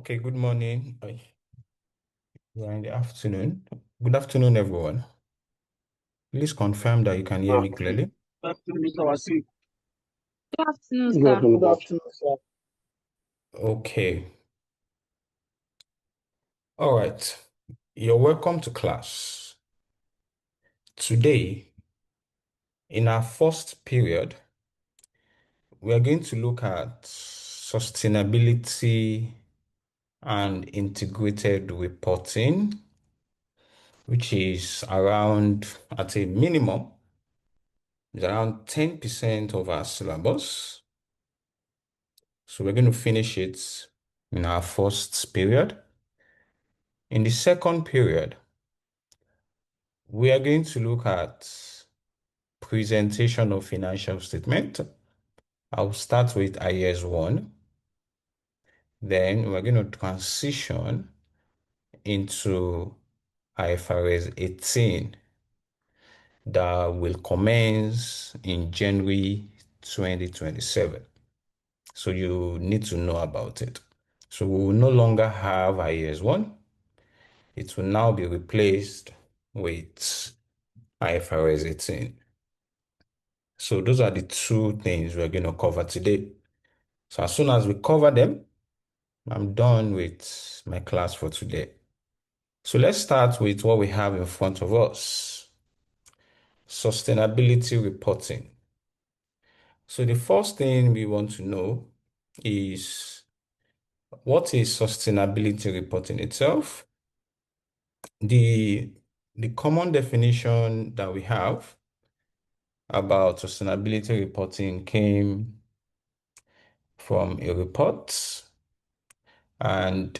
Okay, good morning. We are in the afternoon. Good afternoon, everyone. Please confirm that you can hear me clearly. Good afternoon, Mr. Wasi. Good afternoon, Good sir. afternoon. Good afternoon, sir. Okay. All right. You're welcome to class. Today, in our first period, we are going to look at sustainability and integrated reporting, which is around, at a minimum, is around 10% of our syllabus. So we're going to finish it in our first period. In the second period, we are going to look at presentation of financial statement. I'll start with IS 1. Then we're going to transition into IFRS 18 that will commence in January 2027. So you need to know about it. So we will no longer have IS 1. It will now be replaced with IFRS 18. So those are the two things we're going to cover today. So as soon as we cover them, I'm done with my class for today. So let's start with what we have in front of us. Sustainability reporting. So the first thing we want to know is what is sustainability reporting itself? The, the common definition that we have about sustainability reporting came from a report, and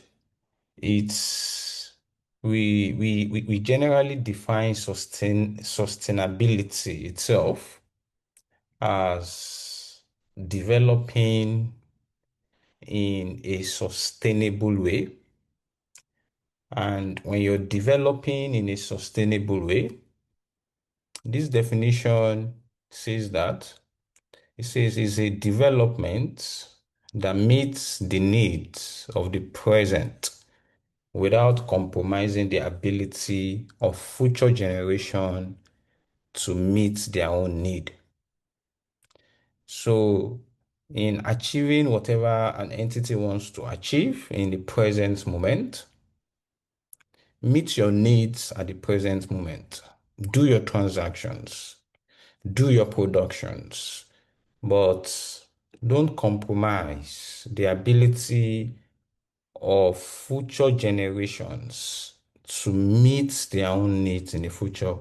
it's we generally define sustainability itself as developing in a sustainable way. And when you're developing in a sustainable way, this definition says that it says it's a development that meets the needs of the present without compromising the ability of future generation to meet their own need. So in achieving whatever an entity wants to achieve in the present moment, meet your needs at the present moment. Do your transactions, do your productions, but don't compromise the ability of future generations to meet their own needs in the future.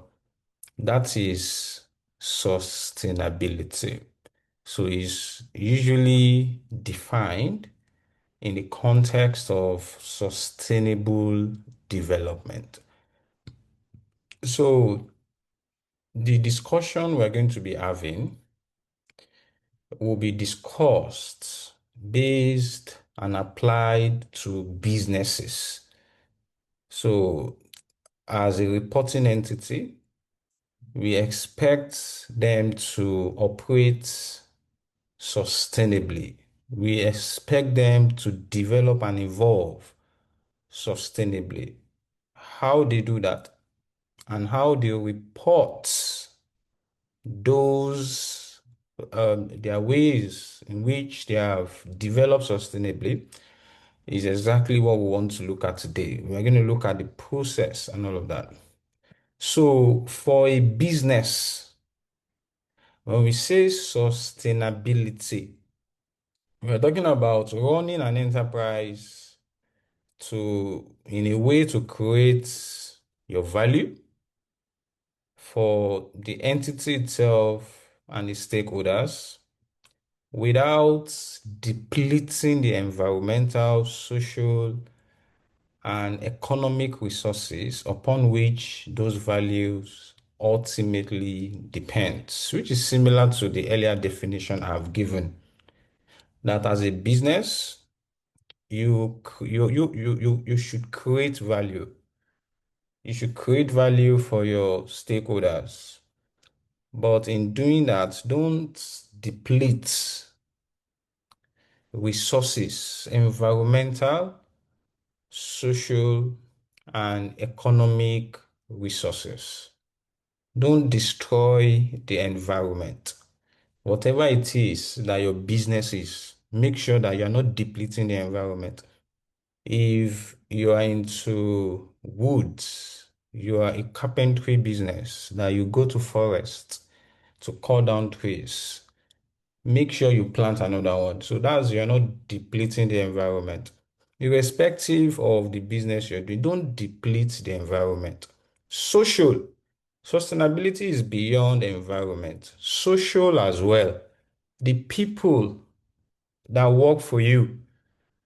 That is sustainability. So it's usually defined in the context of sustainable development. So the discussion we're going to be having will be discussed based and applied to businesses. So as a reporting entity, we expect them to operate sustainably. We expect them to develop and evolve sustainably. How they do that and how they report those there are ways in which they have developed sustainably is exactly what we want to look at today. We're going to look at the process and all of that. So for a business, when we say sustainability, we're talking about running an enterprise in a way to create your value for the entity itself and the stakeholders without depleting the environmental, social, and economic resources upon which those values ultimately depend, which is similar to the earlier definition I've given. That as a business, you should create value. You should create value for your stakeholders. But in doing that, don't deplete resources, environmental social, and economic resources. Don't destroy the environment. Whatever it is that your business is, make sure that you're not depleting the environment. If you are into woods, you are a carpentry business, that you go to forest to cut down trees, make sure you plant another one. So that's you're not depleting the environment. Irrespective of the business you're doing, don't deplete the environment. Social. Sustainability is beyond environment. Social as well. The people that work for you,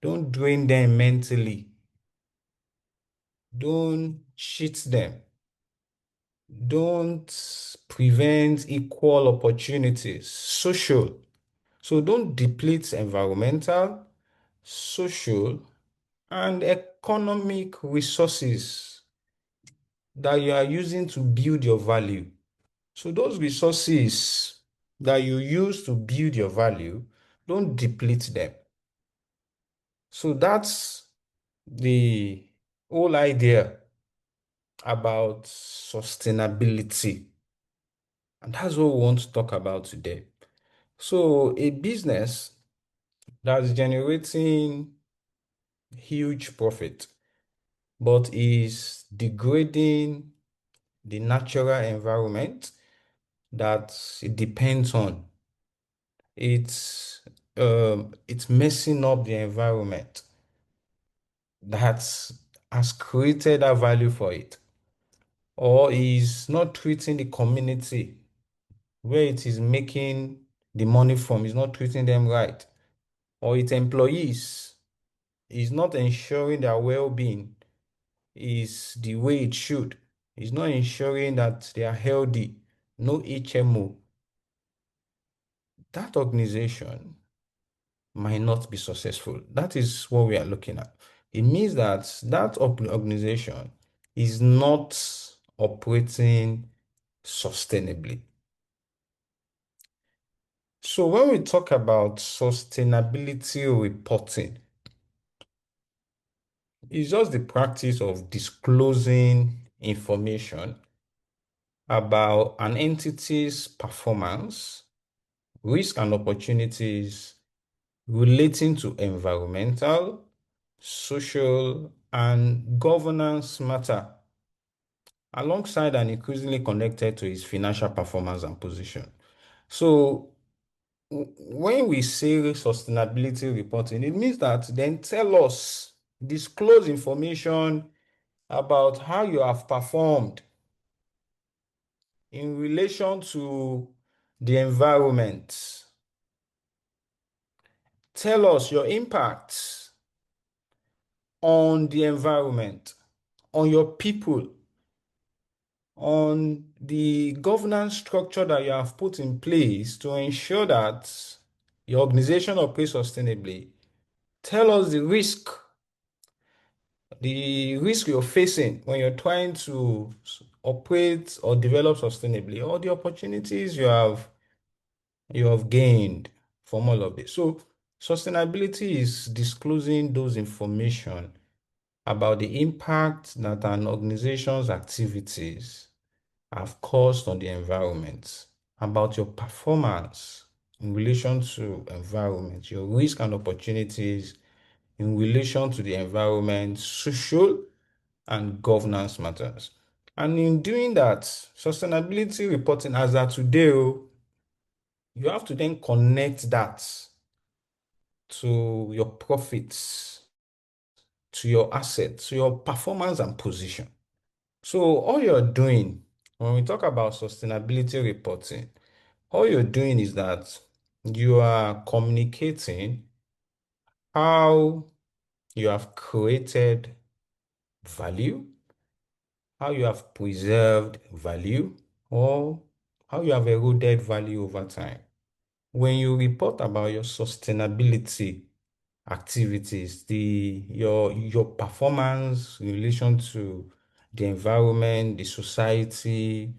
don't drain them mentally. Don't cheat them. Don't prevent equal opportunities. Social. So don't deplete environmental, social, and economic resources that you are using to build your value. So those resources that you use to build your value, don't deplete them. So that's the whole idea about sustainability. And that's what we want to talk about today. So a business that's generating huge profit but is degrading the natural environment that it depends on. It's messing up the environment that has created a value for it, or is not treating the community where it is making the money from, is not treating them right, or its employees is not ensuring their well-being is the way it should. It's not ensuring that they are healthy, no HMO. That organization might not be successful. That is what we are looking at. It means that that organization is not operating sustainably. So when we talk about sustainability reporting, it's just the practice of disclosing information about an entity's performance, risk and opportunities relating to environmental, social, and governance matter, alongside and increasingly connected to its financial performance and position. So, when we say sustainability reporting, it means that then tell us, disclose information about how you have performed in relation to the environment. Tell us your impact on the environment, on your people, on the governance structure that you have put in place to ensure that your organization operates sustainably. Tell us the risk you're facing when you're trying to operate or develop sustainably, or the opportunities you have gained from all of this. So sustainability is disclosing those information about the impact that an organization's activities have caused on the environment, about your performance in relation to environment, your risk and opportunities in relation to the environment, social and governance matters. And in doing that, sustainability reporting as at today, you have to then connect that to your profits, to your assets, to your performance and position. So all you're doing when we talk about sustainability reporting, all you're doing is that you are communicating how you have created value, how you have preserved value, or how you have eroded value over time. When you report about your sustainability activities, your performance in relation to the environment, the society,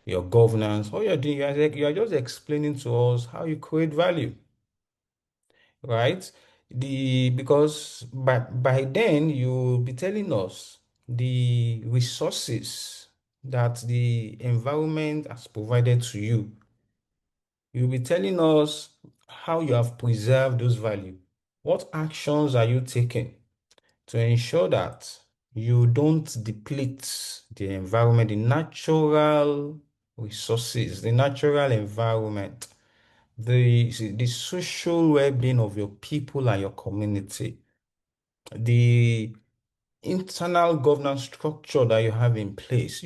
your governance, all you're doing, you are just explaining to us how you create value, right? Because by then you'll be telling us the resources that the environment has provided to you. You'll be telling us how you have preserved those values. What actions are you taking to ensure that you don't deplete the environment, the natural resources, the natural environment, the social well-being of your people and your community, the internal governance structure that you have in place.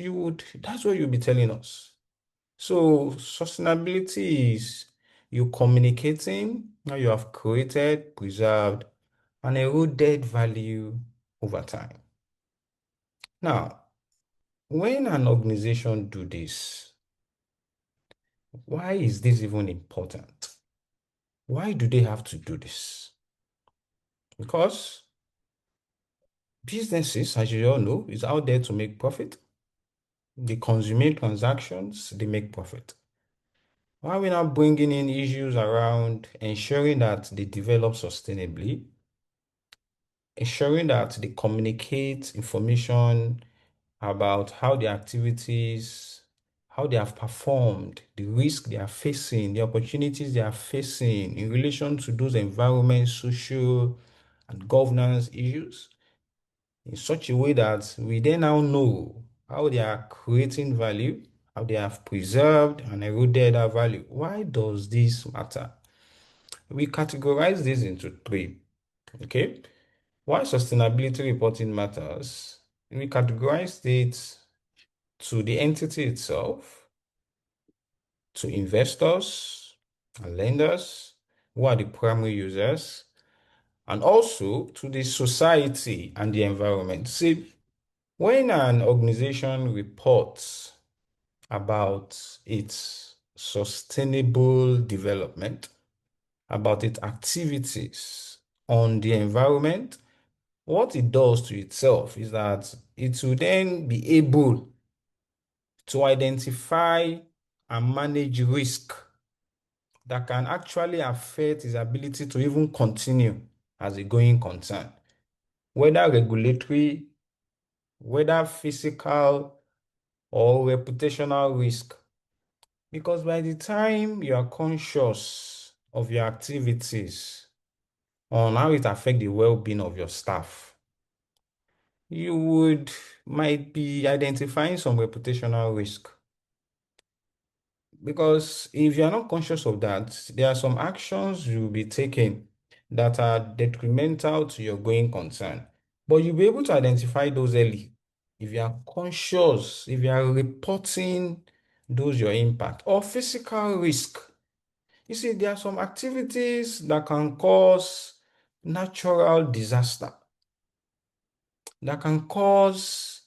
That's what you'll be telling us. So sustainability is you communicating how you have created, preserved, and eroded value over time. Now, when an organization do this, why is this even important? Why do they have to do this? Because businesses, as you all know, is out there to make profit. They consummate transactions, they make profit. Why are we now bringing in issues around ensuring that they develop sustainably, ensuring that they communicate information about how the activities, how they have performed, the risk they are facing, the opportunities they are facing in relation to those environment, social, and governance issues in such a way that we then now know how they are creating value, how they have preserved and eroded that value. Why does this matter? We categorize this into three. Okay. Why sustainability reporting matters? We categorize it to the entity itself, to investors and lenders, who are the primary users, and also to the society and the environment. See, when an organization reports about its sustainable development, about its activities on the environment, what it does to itself is that it will then be able to identify and manage risk that can actually affect its ability to even continue as a going concern, whether regulatory, whether physical or reputational risk. Because by the time you are conscious of your activities on how it affects the well-being of your staff, you might be identifying some reputational risk. Because if you're not conscious of that, there are some actions you'll be taking that are detrimental to your going concern. But you'll be able to identify those early. If you are conscious, if you are reporting those your impact or physical risk. You see, there are some activities that can cause natural disaster, that can cause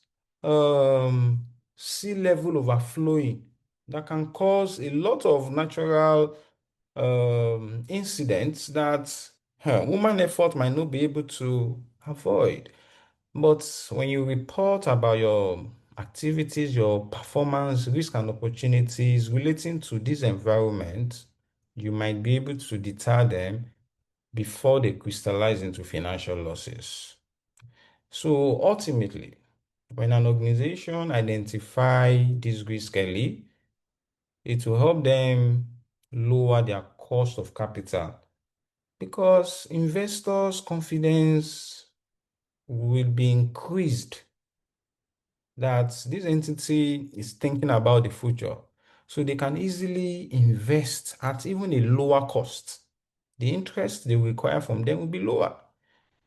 sea level overflowing, that can cause a lot of natural incidents that human effort might not be able to avoid. But when you report about your activities, your performance, risk and opportunities relating to this environment, you might be able to deter them before they crystallize into financial losses. So ultimately, when an organization identify this risk early, it will help them lower their cost of capital because investors' confidence will be increased that this entity is thinking about the future. So they can easily invest at even a lower cost. The interest they require from them will be lower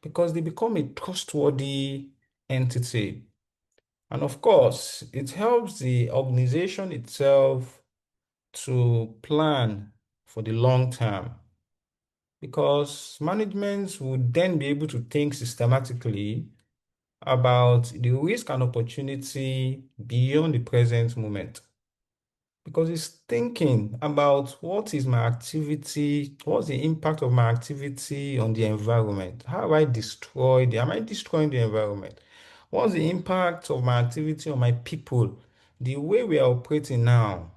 because they become a trustworthy entity. And of course, it helps the organization itself to plan for the long term because management would then be able to think systematically about the risk and opportunity beyond the present moment. Because it's thinking about what is my activity, what's the impact of my activity on the environment? How have I destroyed am I destroying the environment? What's the impact of my activity on my people? The way we are operating now,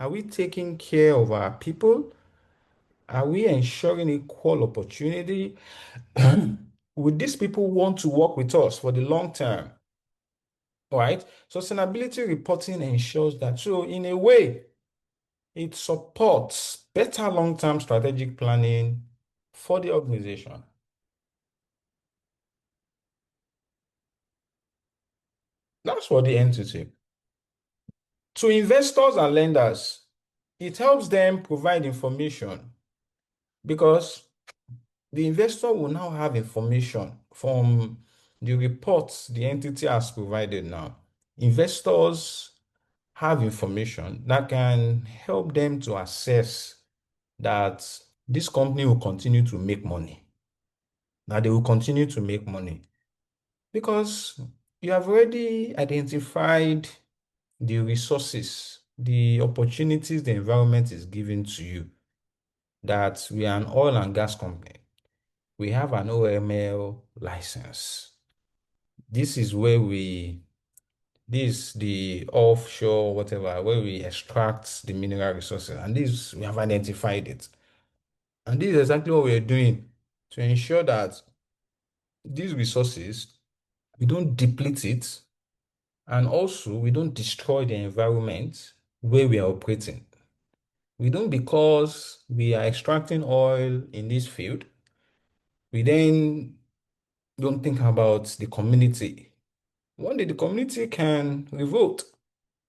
are we taking care of our people? Are we ensuring equal opportunity? Would these people want to work with us for the long term? Right? Sustainability reporting ensures that. So, in a way, it supports better long-term strategic planning for the organization. That's for the entity. To investors and lenders, it helps them provide information because the investor will now have information from the reports the entity has provided now. Investors have information that can help them to assess that this company will continue to make money, that they will continue to make money because you have already identified the resources, the opportunities the environment is giving to you, that we are an oil and gas company. We have an OML license. This is where the offshore, whatever, where we extract the mineral resources. And this, we have identified it. And this is exactly what we're doing to ensure that these resources, we don't deplete it, and also we don't destroy the environment where we are operating. We don't, because we are extracting oil in this field, we then don't think about the community. One day the community can revolt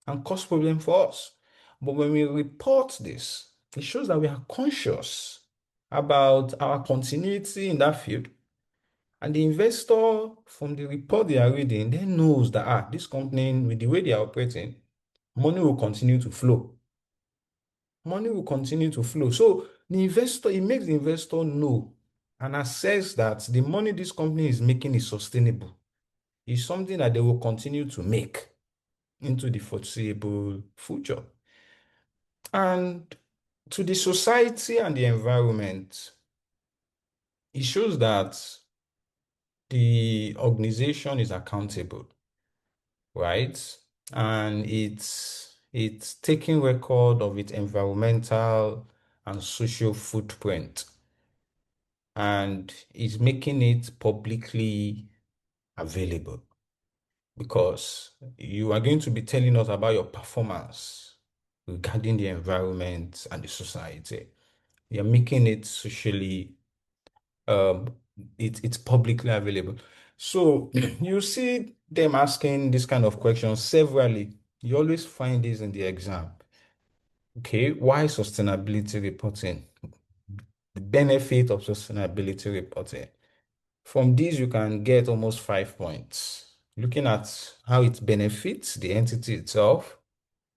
and cause problem for us. But when we report this, it shows that we are conscious about our continuity in that field. And the investor, from the report they are reading, then knows that this company, with the way they are operating, money will continue to flow. Money will continue to flow. So the investor, it makes the investor know and assess that the money this company is making is sustainable. It's something that they will continue to make into the foreseeable future. And to the society and the environment, it shows that the organization is accountable, right? And it's taking record of its environmental and social footprint, and is making it publicly available, because you are going to be telling us about your performance regarding the environment and the society. You're making it socially, um, it's publicly available. So you see them asking this kind of questions severally. You always find this in the exam. Okay, why sustainability reporting? The benefit of sustainability reporting. From this, you can get almost 5 points. Looking at how it benefits the entity itself,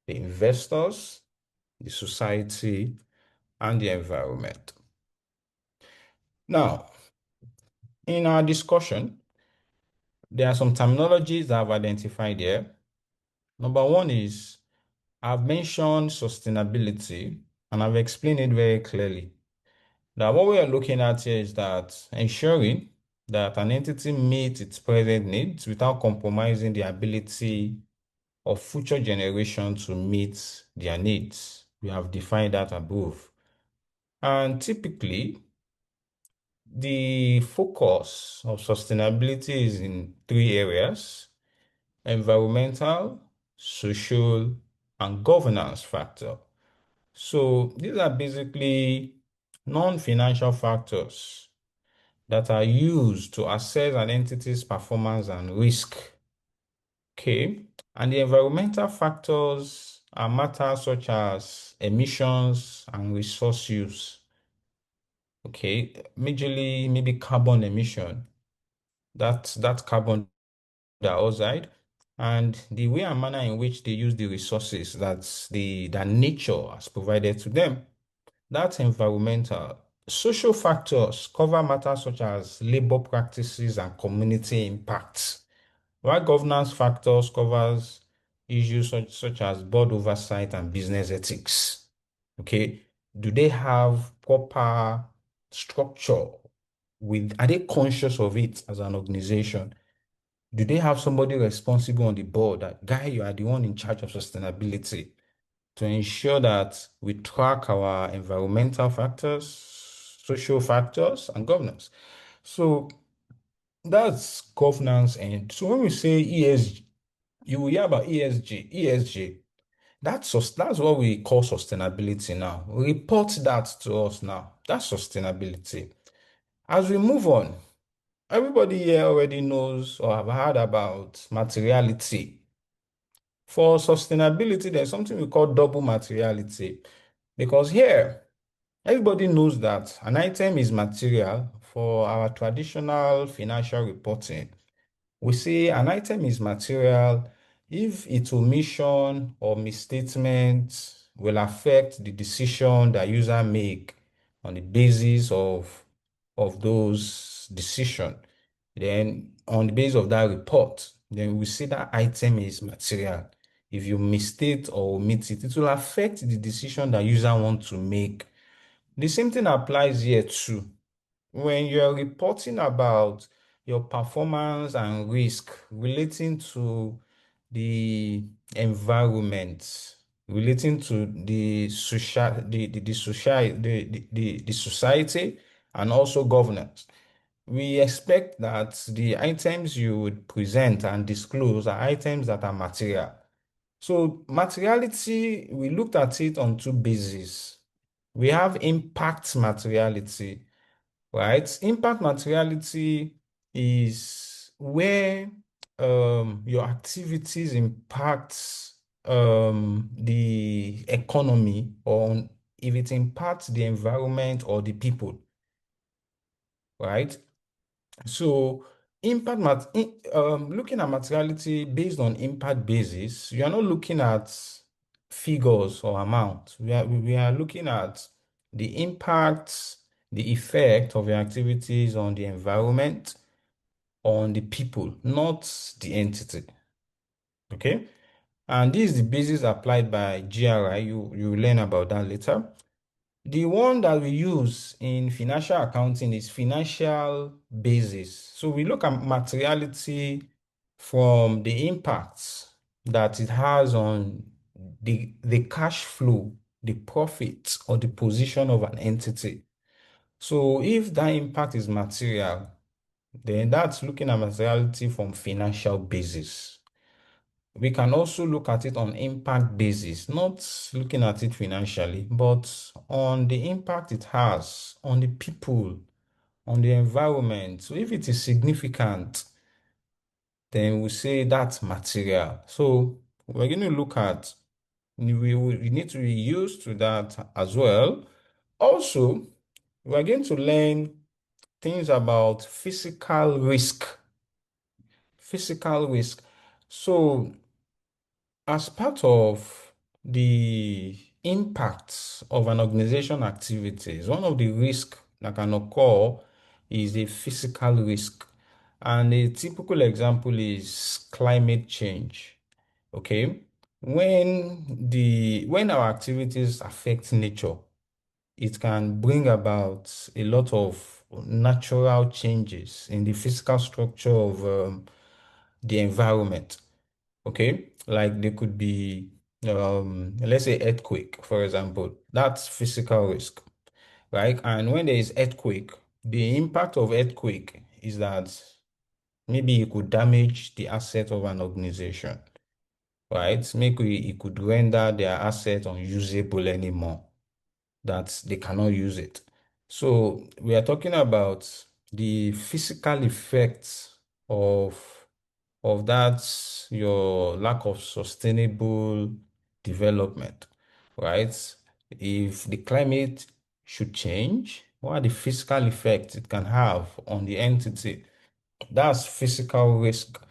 the investors, the society, and the environment. Now, in our discussion, there are some terminologies that I've identified here. Number one is, I've mentioned sustainability and I've explained it very clearly. Now, what we are looking at here is that ensuring that an entity meets its present needs without compromising the ability of future generations to meet their needs. We have defined that above. And typically, the focus of sustainability is in three areas: environmental, social, and governance factor. So these are basically non-financial factors that are used to assess an entity's performance and risk. Okay. And the environmental factors are matters such as emissions and resource use. Okay. Majorly, maybe carbon emission. That carbon dioxide, and the way and manner in which they use the resources that nature has provided to them. That's environmental. Social factors cover matters such as labor practices and community impacts, while governance factors covers issues such as board oversight and business ethics. Okay, do they have proper structure? Are they conscious of it as an organization? Do they have somebody responsible on the board that, guy, you are the one in charge of sustainability, to ensure that we track our environmental factors, social factors, and governance. So that's governance. And so when we say ESG, you will hear about ESG. That's what we call sustainability now. Report that to us now. That's sustainability. As we move on, everybody here already knows or have heard about materiality. For sustainability, there's something we call double materiality. Because here, everybody knows that an item is material for our traditional financial reporting. We say an item is material if its omission or misstatement will affect the decision that user make on the basis of those decision. Then on the basis of that report, then we say that item is material. If you misstate or omit it, it will affect the decision that user want to make. The same thing applies here too. When you're reporting about your performance and risk relating to the environment, relating to the social, the society, and also governance, we expect that the items you would present and disclose are items that are material. So materiality, we looked at it on two bases. We have impact materiality, right? Impact materiality is where your activities impact the economy, or if it impacts the environment or the people, right? So looking at materiality based on impact basis, you are not looking at figures or amount. We are looking at the impact, the effect of your activities on the environment, on the people, not the entity. Okay? And this is the basis applied by GRI. You will learn about that later. The one that we use in financial accounting is financial basis. So we look at materiality from the impacts that it has on the cash flow, the profit, or the position of an entity. So if that impact is material, then that's looking at materiality from financial basis. We can also look at it on impact basis, not looking at it financially, but on the impact it has on the people, on the environment. So if it is significant, then we say that's material. So we're going to look at, we need to be used to that as well. Also, we're going to learn things about physical risk. Physical risk. So as part of the impacts of an organization activities, one of the risks that can occur is a physical risk. And a typical example is climate change. Okay. When our activities affect nature, it can bring about a lot of natural changes in the physical structure of the environment. Okay, like there could be, let's say earthquake, for example. That's physical risk, right? And when there is earthquake, the impact of earthquake is that maybe it could damage the asset of an organization, right? Maybe it could render their asset unusable anymore, that they cannot use it. So we are talking about the physical effects of that, your lack of sustainable development, right? If the climate should change, what are the physical effects it can have on the entity? That's physical risk.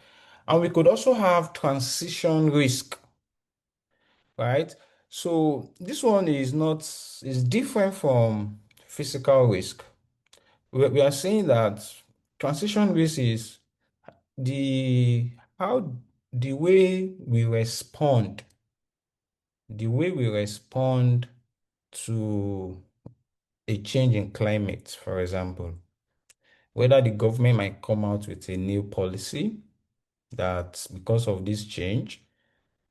And we could also have transition risk, right? So this one is different from physical risk. We are saying that transition risk is the how the way we respond, the way we respond to a change in climate, for example, whether the government might come out with a new policy that because of this change,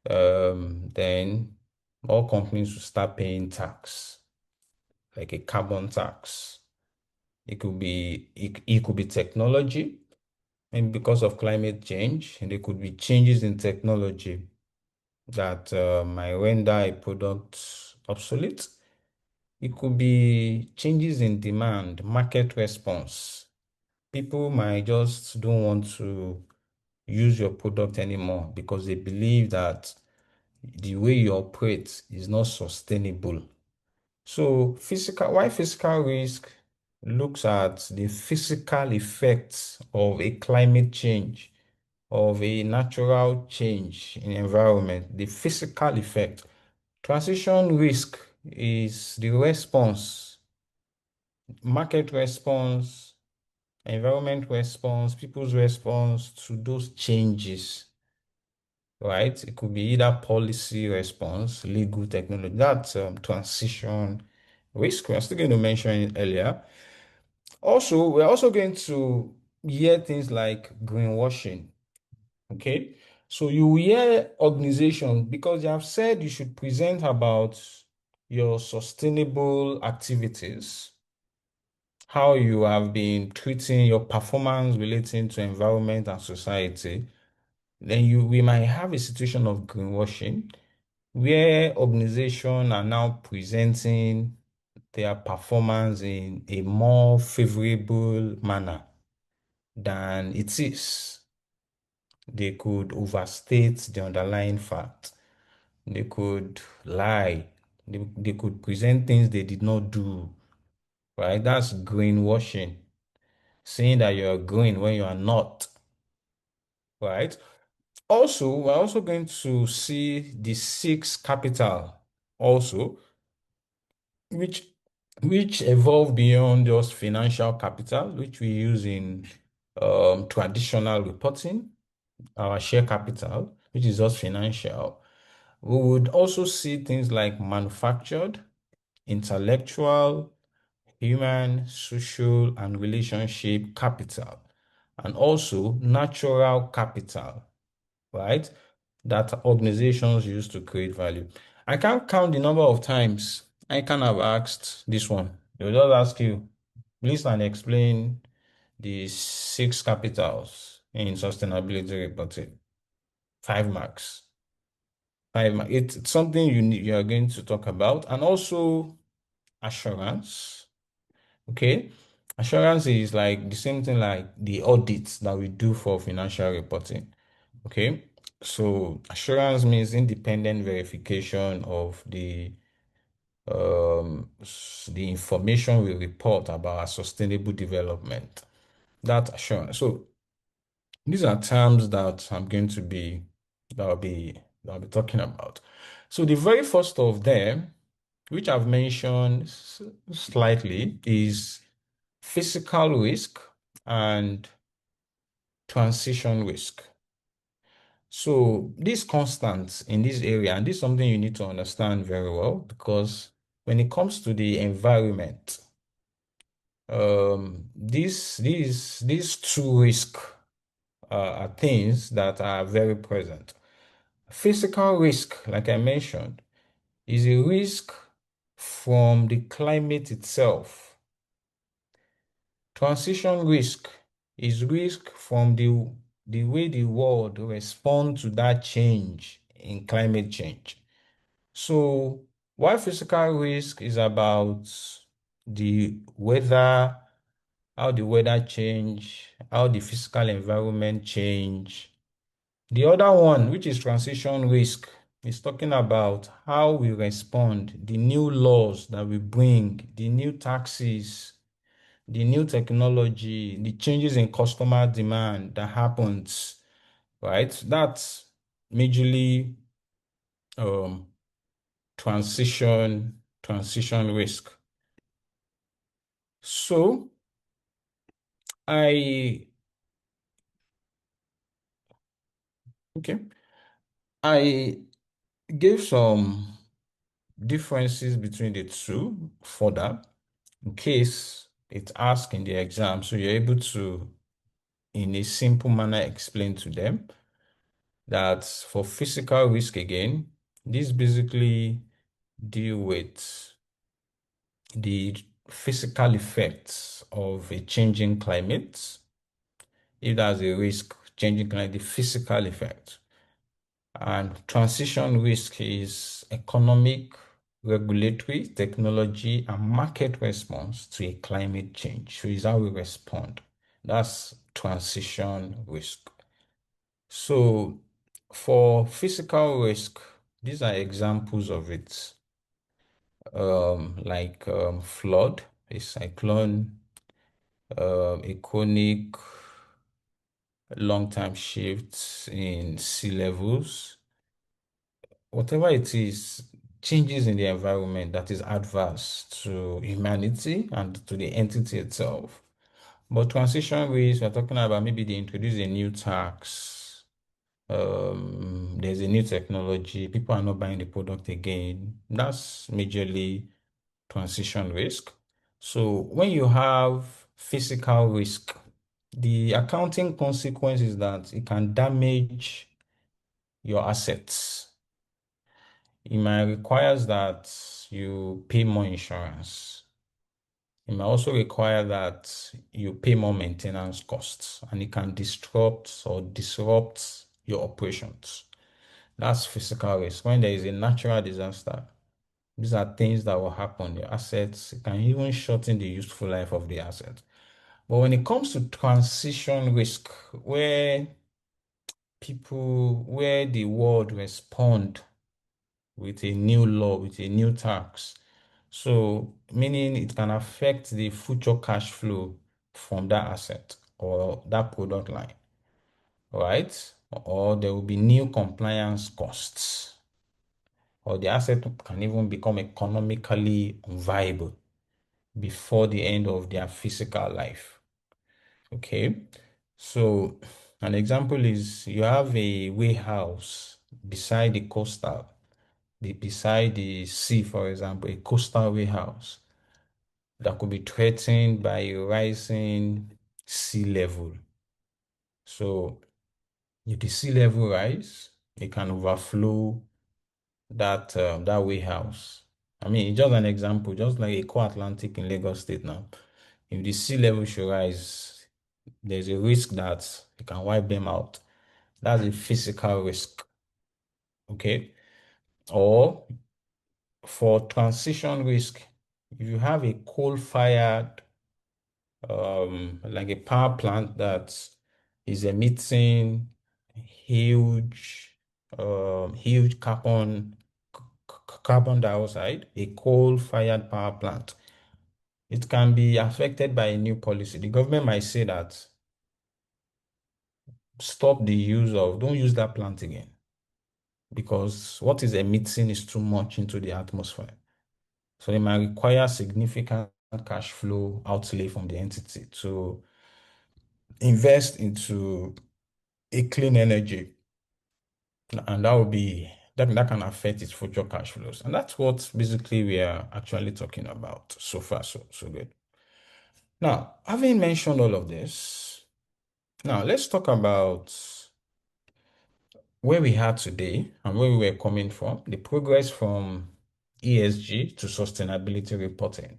then all companies will start paying tax, like a carbon tax. it could be technology, and because of climate change, and there could be changes in technology that might render a product obsolete. It could be changes in demand, market response. People might just don't want to use your product anymore because they believe that the way you operate is not sustainable. So why physical risk looks at the physical effects of a climate change, of a natural change in environment, the physical effect. Transition risk is the response, market response, environment response, people's response to those changes, right? It could be either policy response, legal technology. That's transition risk. We're still going to mention it earlier. Also, we're also going to hear things like greenwashing. Okay. So you hear organizations because they have said you should present about your sustainable activities, how you have been treating your performance relating to environment and society. Then we might have a situation of greenwashing where organizations are now presenting their performance in a more favorable manner than it is. They could overstate the underlying fact. They could lie. They could present things they did not do, right? That's greenwashing, saying that you're green when you are not, right? Also, we're also going to see the six capital also, which which evolve beyond just financial capital, which we use in traditional reporting, our share capital, which is just financial. We would also see things like manufactured, intellectual, human, social, and relationship capital, and also natural capital, right? That organizations use to create value. I can't count the number of times I can have asked this one. They'll just ask you, list and explain the six capitals in sustainability reporting. 5 marks. 5 marks. It's something you are going to talk about. And also assurance. Okay. Assurance is like the same thing like the audits that we do for financial reporting. Okay. So assurance means independent verification of the information we report about our sustainable development. That assurance. So these are terms that I'm going to be that I'll be talking about. So the very first of them, which I've mentioned slightly, is physical risk and transition risk. So these constants in this area, and this is something you need to understand very well because when it comes to the environment, these two risks are things that are very present. Physical risk, like I mentioned, is a risk from the climate itself. Transition risk is risk from the way the world responds to that change in climate change. So, while physical risk is about the weather, how the weather change, how the physical environment change, the other one, which is transition risk, is talking about how we respond, the new laws that we bring, the new taxes, the new technology, the changes in customer demand that happens, right? That's majorly um, transition risk. So I okay, I gave some differences between the two further in case it's asked in the exam, so you're able to, in a simple manner, explain to them that for physical risk again, this basically deal with the physical effects of a changing climate, if there's a risk, changing climate, the physical effect. And transition risk is economic, regulatory, technology, and market response to a climate change. So it's how we respond. That's transition risk. So for physical risk, these are examples of it. Like flood, a cyclone, a chronic long-term shifts in sea levels, whatever it is, changes in the environment that is adverse to humanity and to the entity itself. But transition risk, we're talking about maybe they introduce a new tax, there's a new technology, people are not buying the product again. That's majorly transition risk. So when you have physical risk, the accounting consequence is that it can damage your assets. It might requires that you pay more insurance. It might also require that you pay more maintenance costs, and it can disrupt your operations. That's physical risk. When there is a natural disaster, these are things that will happen. The assets it can even shorten the useful life of the asset. But when it comes to transition risk, where the world respond with a new law, with a new tax. So, meaning it can affect the future cash flow from that asset or that product line, right? Or there will be new compliance costs, or the asset can even become economically viable before the end of their physical life. Okay. So, an example is you have a warehouse beside the coastal beside the sea, for example, a coastal warehouse that could be threatened by a rising sea level. So if the sea level rise, it can overflow that warehouse. I mean, it's just an example, just like a core Atlantic in Lagos State now. If the sea level should rise, there's a risk that it can wipe them out. That's a physical risk. Okay. Or for transition risk, if you have a coal-fired, like a power plant that is emitting huge, huge carbon dioxide, a coal-fired power plant, it can be affected by a new policy. The government might say that don't use that plant again because what is emitting is too much into the atmosphere. So it might require significant cash flow outlay from the entity to invest into a clean energy. And that can affect its future cash flows. And that's what basically we are actually talking about so far. So good. Now, having mentioned all of this, now let's talk about where we are today and where we were coming from, the progress from ESG to sustainability reporting.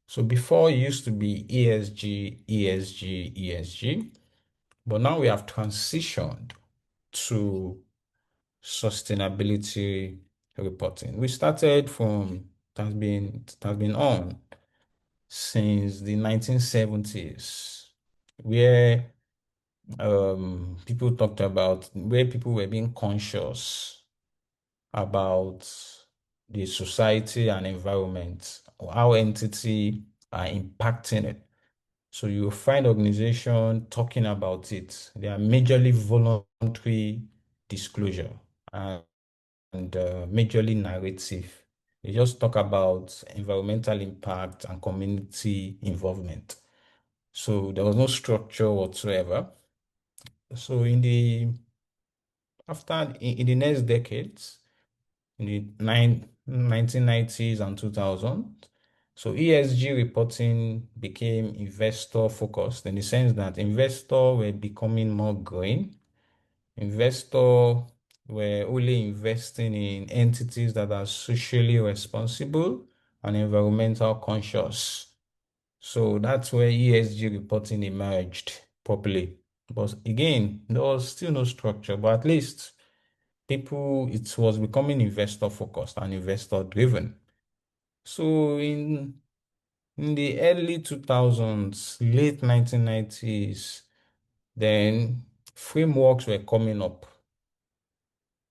So before it used to be ESG, ESG, ESG, but now we have transitioned to sustainability reporting. We started it has been on since the 1970s, where people were being conscious about the society and environment, or how entity are impacting it. So you find organization talking about it. They are majorly voluntary disclosure and majorly narrative. They just talk about environmental impact and community involvement. So there was no structure whatsoever. So in the next decades, in the 1990s and 2000. So ESG reporting became investor focused in the sense that investors were becoming more green. Investors were only investing in entities that are socially responsible and environmental conscious. So that's where ESG reporting emerged properly. But again, there was still no structure, but at least it was becoming investor focused and investor driven. So in the early 2000s, late 1990s, then frameworks were coming up.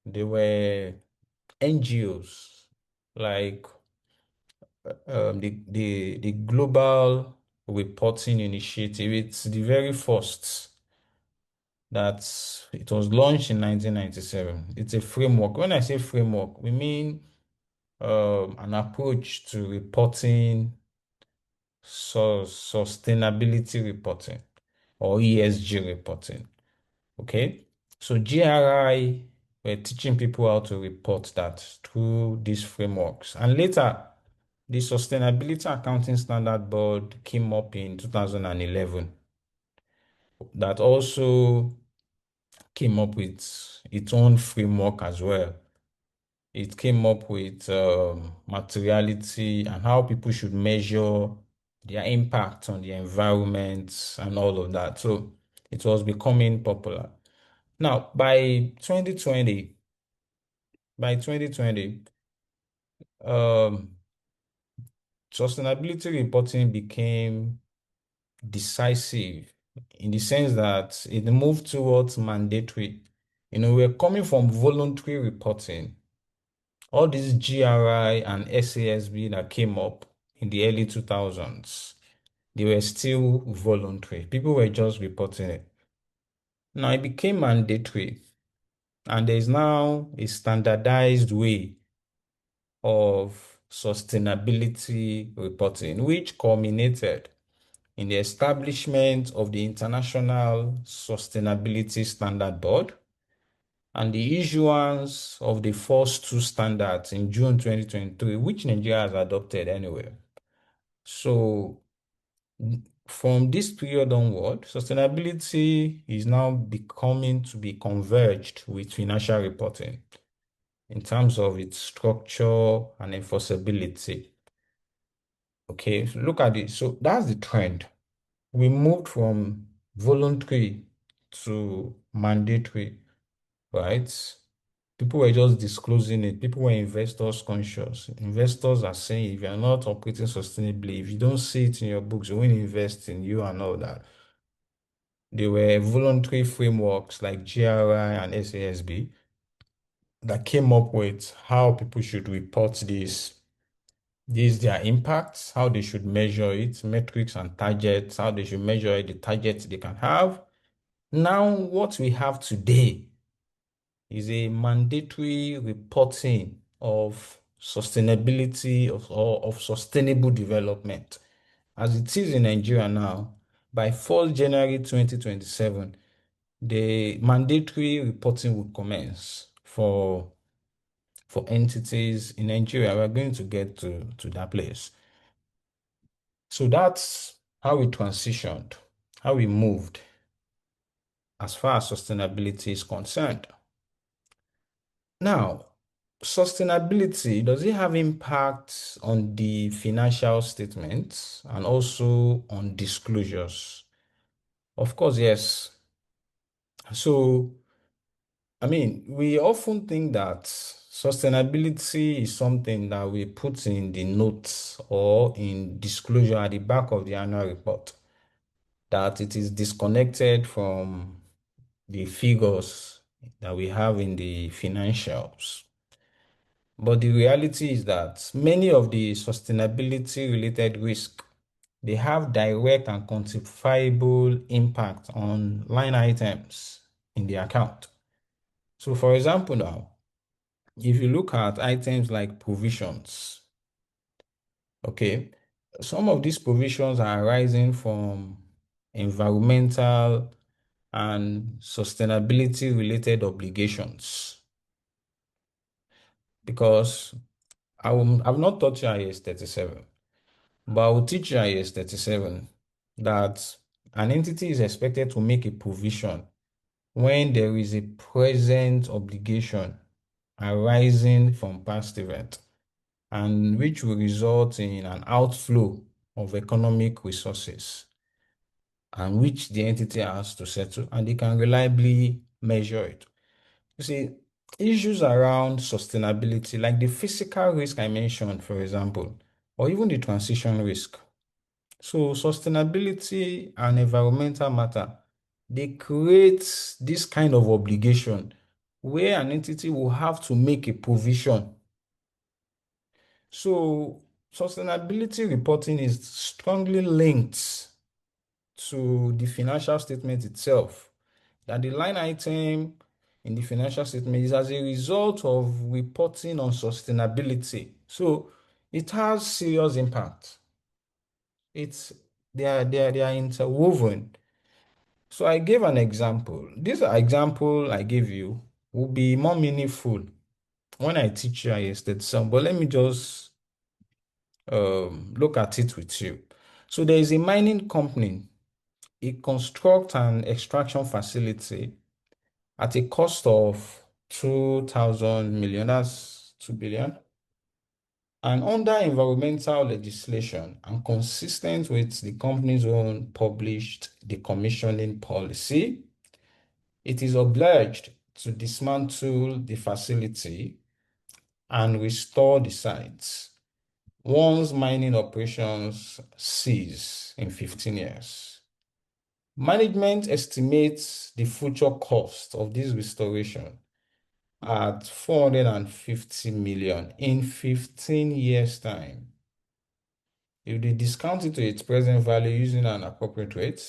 There were NGOs like the Global Reporting Initiative. It's the very first that it was launched in 1997. It's a framework. When I say framework, we mean an approach to reporting, sustainability reporting, or ESG reporting. Okay. So GRI were teaching people how to report that through these frameworks. And later, the Sustainability Accounting Standard Board came up in 2011 that also came up with its own framework as well. It came up with materiality and how people should measure their impact on the environment and all of that. So it was becoming popular. Now, by 2020, um, sustainability reporting became decisive in the sense that it moved towards mandatory. We're coming from voluntary reporting. All these GRI and SASB that came up in the early 2000s, they were still voluntary. People were just reporting it. Now it became mandatory, and there is now a standardized way of sustainability reporting, which culminated in the establishment of the International Sustainability Standard Board and the issuance of the first two standards in June 2023, which Nigeria has adopted anyway. So from this period onward, sustainability is now becoming to be converged with financial reporting in terms of its structure and enforceability. Okay, so look at it. So that's the trend. We moved from voluntary to mandatory, right? People were just disclosing it. People were investors conscious. Investors are saying if you're not operating sustainably, if you don't see it in your books, you won't invest in you and all that. There were voluntary frameworks like GRI and SASB that came up with how people should report their impacts, how they should measure it, metrics and targets, how they should measure it, the targets they can have. Now, what we have today is a mandatory reporting of sustainability or of sustainable development. As it is in Nigeria now, by 4th January 2027, the mandatory reporting will commence for entities in Nigeria. We're going to get to that place. So that's how we transitioned, how we moved as far as sustainability is concerned. Now, sustainability, does it have impact on the financial statements and also on disclosures? Of course, yes. So, we often think that sustainability is something that we put in the notes or in disclosure at the back of the annual report, that it is disconnected from the figures that we have in the financials. But the reality is that many of the sustainability related risks, they have direct and quantifiable impact on line items in the account. So for example now, if you look at items like provisions, okay, some of these provisions are arising from environmental and sustainability related obligations because I've not taught you IAS 37, but I will teach you IAS 37 that an entity is expected to make a provision when there is a present obligation arising from past event and which will result in an outflow of economic resources and which the entity has to settle, and they can reliably measure it. You see, issues around sustainability, like the physical risk I mentioned, for example, or even the transition risk. So, sustainability and environmental matter, they create this kind of obligation where an entity will have to make a provision. So, sustainability reporting is strongly linked to the financial statement itself. That the line item in the financial statement is as a result of reporting on sustainability. So it has serious impact. It's they are interwoven. So I gave an example. This example I gave you will be more meaningful when I teach you instead some, but let me just look at it with you. So there is a mining company. It constructs an extraction facility at a cost of 2,000 million, that's 2 billion. And under environmental legislation and consistent with the company's own published decommissioning policy, it is obliged to dismantle the facility and restore the sites once mining operations cease in 15 years. Management estimates the future cost of this restoration at 450 million in 15 years' time. If they discount it to its present value using an appropriate rate,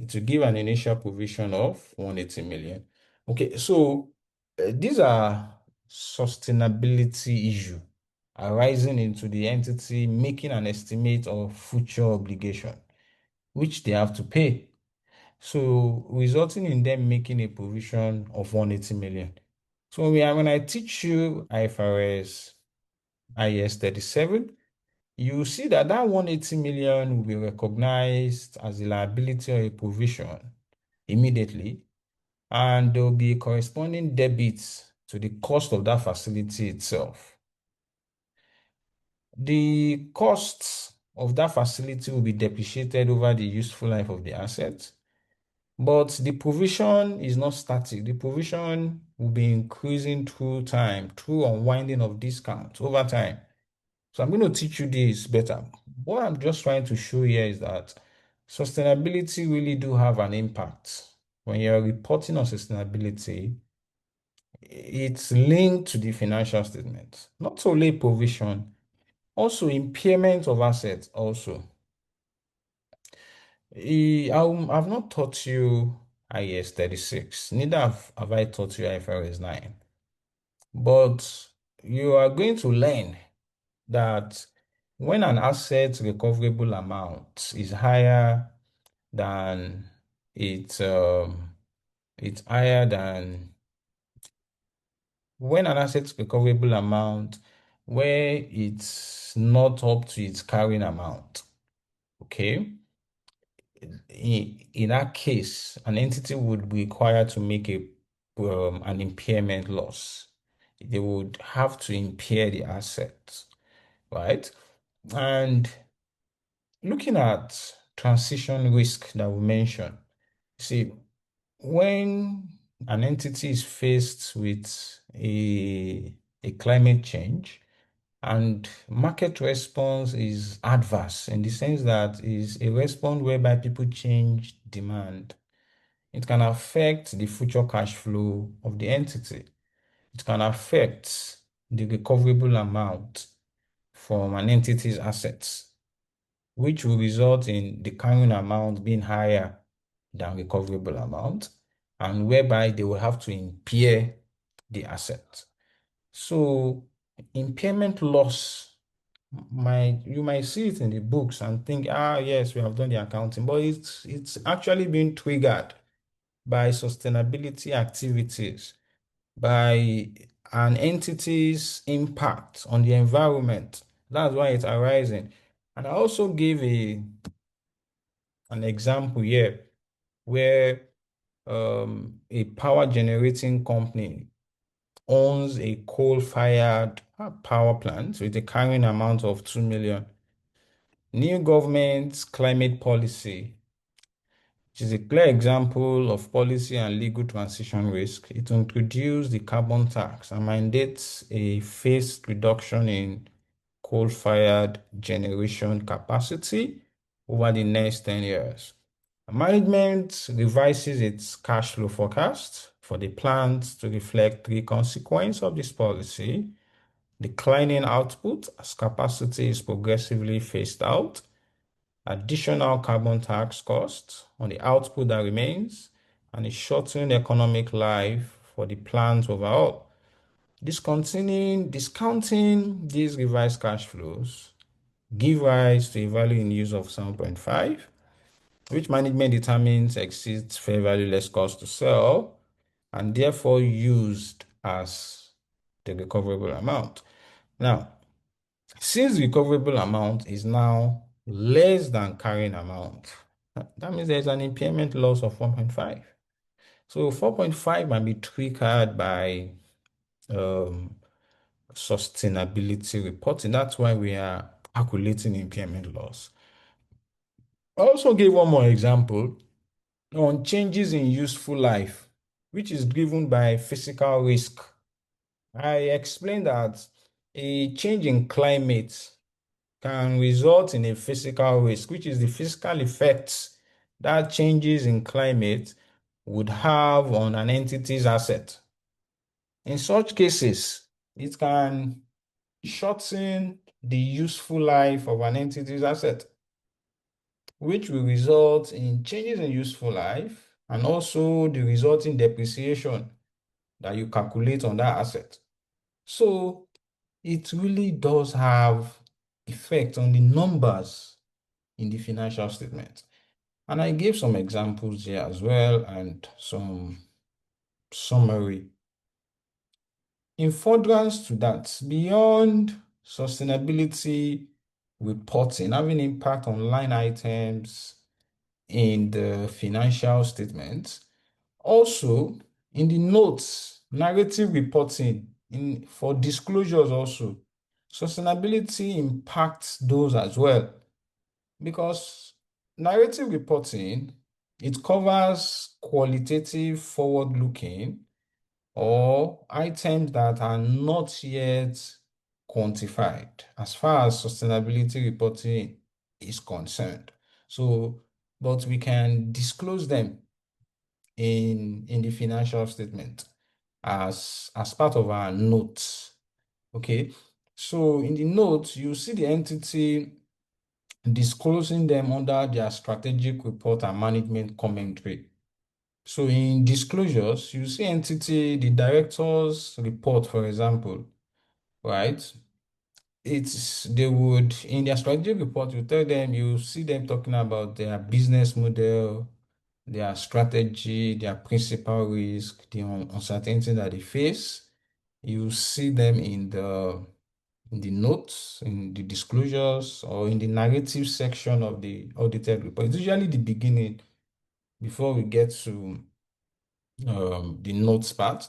it will give an initial provision of 180 million. Okay, so these are sustainability issue arising into the entity making an estimate of future obligation, which they have to pay. So resulting in them making a provision of 180 million. So when I teach you IFRS IS 37, you see that that 180 million will be recognized as a liability or a provision immediately, and there will be corresponding debits to the cost of that facility itself. The costs of that facility will be depreciated over the useful life of the asset, but the provision is not static. The provision will be increasing through time, through unwinding of discounts over time. So I'm going to teach you this better. What I'm just trying to show here is that sustainability really do have an impact. When you're reporting on sustainability, it's linked to the financial statement, not only provision, also impairment of assets also. I've not taught you IS 36, neither have I taught you IFRS 9. But you are going to learn that when an asset recoverable amount is higher than it's higher than when an asset recoverable amount where it's not up to its carrying amount, okay? In that case, an entity would be required to make an impairment loss. They would have to impair the asset, right? And looking at transition risk that we mentioned, see, when an entity is faced with a climate change and market response is adverse in the sense that is a response whereby people change demand, it can affect the future cash flow of the entity. It can affect the recoverable amount from an entity's assets, which will result in the carrying amount being higher than recoverable amount, and whereby they will have to impair the asset. So impairment loss, you might see it in the books and think, yes, we have done the accounting, but it's actually being triggered by sustainability activities, by an entity's impact on the environment. That's why it's arising. And I also gave an example here where a power generating company owns a coal-fired power plant with a carrying amount of 2 million. New government's climate policy, which is a clear example of policy and legal transition risk. It introduced the carbon tax and mandates a phased reduction in coal-fired generation capacity over the next 10 years. Management revises its cash flow forecast for the plants to reflect three consequences of this policy: declining output as capacity is progressively phased out, additional carbon tax costs on the output that remains, and a shortened economic life for the plant overall. Discounting these revised cash flows give rise to a value in use of 7.5, which management determines exceeds fair value less cost to sell and therefore used as the recoverable amount. Now, since recoverable amount is now less than carrying amount, that means there's an impairment loss of 1.5. So 4.5 might be triggered by sustainability reporting. That's why we are calculating impairment loss. I also gave one more example on changes in useful life, which is driven by physical risk. I explained that a change in climate can result in a physical risk, which is the physical effects that changes in climate would have on an entity's asset. In such cases, it can shorten the useful life of an entity's asset, which will result in changes in useful life and also the resulting depreciation that you calculate on that asset. So it really does have effect on the numbers in the financial statement. And I gave some examples here as well and some summary. In furtherance to that, beyond sustainability reporting having impact on line items in the financial statements, also in the notes, narrative reporting for disclosures also, sustainability impacts those as well, because narrative reporting, it covers qualitative forward-looking or items that are not yet quantified as far as sustainability reporting is concerned. So, but we can disclose them in the financial statement as part of our notes. Okay, so in the notes, you see the entity disclosing them under their strategic report and management commentary. So in disclosures, you see entity, the director's report, for example, right? They would, in their strategic report, you see them talking about their business model, their strategy, their principal risk, the uncertainty that they face. You see them in the notes, in the disclosures, or in the narrative section of the audited report. It's usually the beginning before we get to the notes part.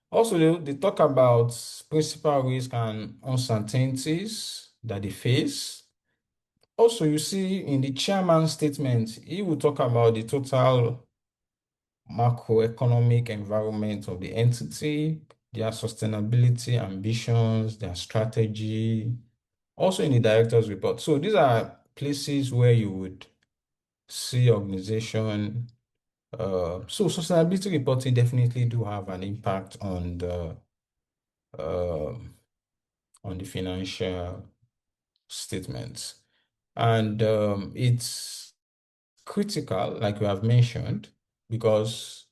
Also, they talk about principal risk and uncertainties that they face. Also, you see in the chairman's statement, he will talk about the total macroeconomic environment of the entity, their sustainability ambitions, their strategy, also in the director's report. So these are places where you would see organization. So sustainability reporting definitely do have an impact um on the financial statements. And it's critical, like we have mentioned, because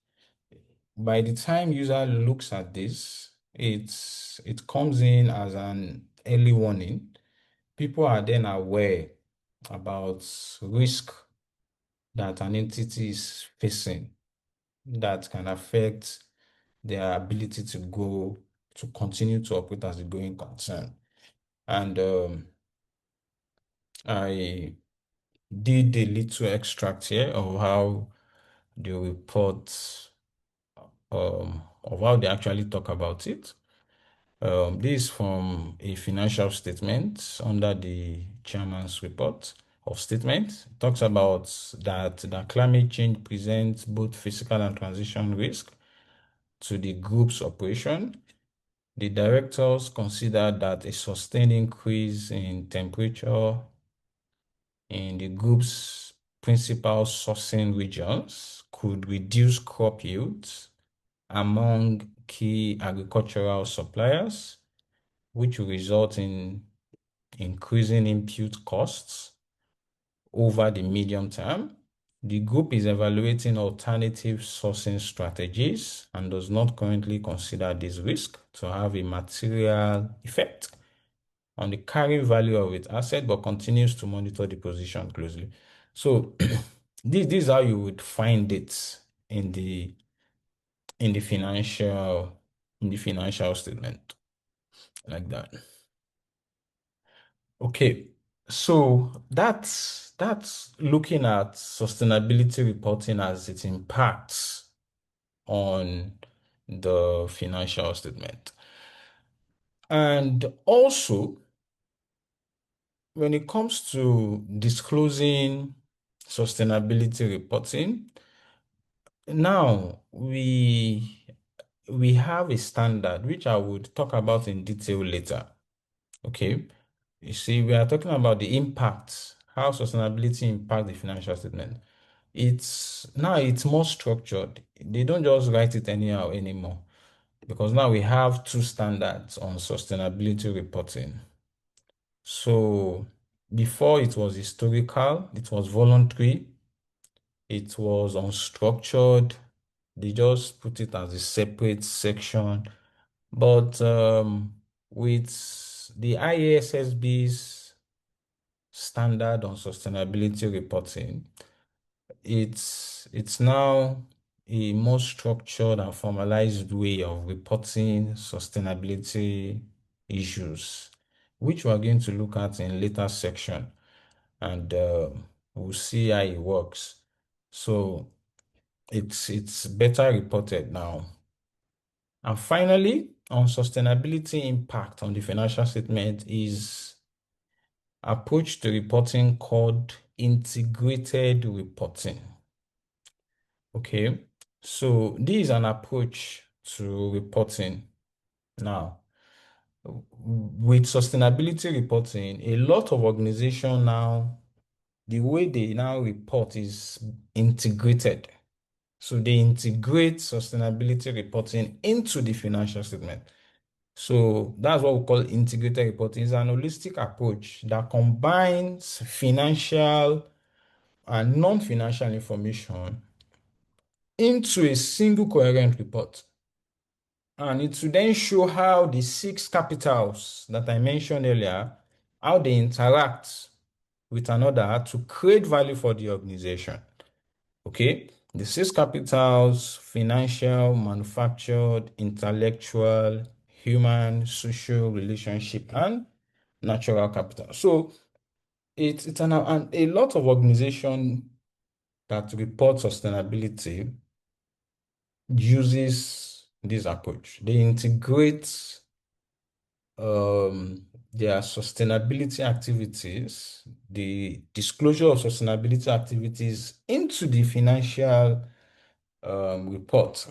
by the time user looks at this, it comes in as an early warning. People are then aware about risk that an entity is facing that can affect their ability to continue to operate as a going concern. And I did a little extract here of how the report, of how they actually talk about it. This is from a financial statement under the chairman's report. of statement. It talks about that climate change presents both physical and transition risk to the group's operation. The directors consider that a sustained increase in temperature in the group's principal sourcing regions could reduce crop yields among key agricultural suppliers, which will result in increasing input costs over the medium term. The group is evaluating alternative sourcing strategies and does not currently consider this risk to have a material effect on the carrying value of its asset, but continues to monitor the position closely. So this is how you would find it in the financial statement, like that. Okay, so that's looking at sustainability reporting as it impacts on the financial statement. And also, when it comes to disclosing sustainability reporting, now we have a standard which I would talk about in detail later. Okay. You see, we are talking about the impact, how sustainability impact the financial statement. It's more structured. They don't just write it anyhow anymore because now we have two standards on sustainability reporting. So before it was historical, it was voluntary, it was unstructured. They just put it as a separate section. But with the IASSB's standard on sustainability reporting, it's now a more structured and formalized way of reporting sustainability issues, which we're going to look at in later section, and we'll see how it works. So it's better reported now. And finally, on sustainability impact on the financial statement is approach to reporting called integrated reporting. Okay, so this is an approach to reporting. Now, with sustainability reporting, a lot of organizations now, the way they now report is integrated. So they integrate sustainability reporting into the financial statement. So that's what we call integrated reporting. It's an holistic approach that combines financial and non-financial information into a single coherent report. And it will then show how the six capitals that I mentioned earlier, how they interact with another to create value for the organization. Okay, the six capitals: financial, manufactured, intellectual, human, social, relationship, and natural capital. So it's a lot of organizations that report sustainability uses this approach. They integrate their sustainability activities, the disclosure of sustainability activities into the financial report,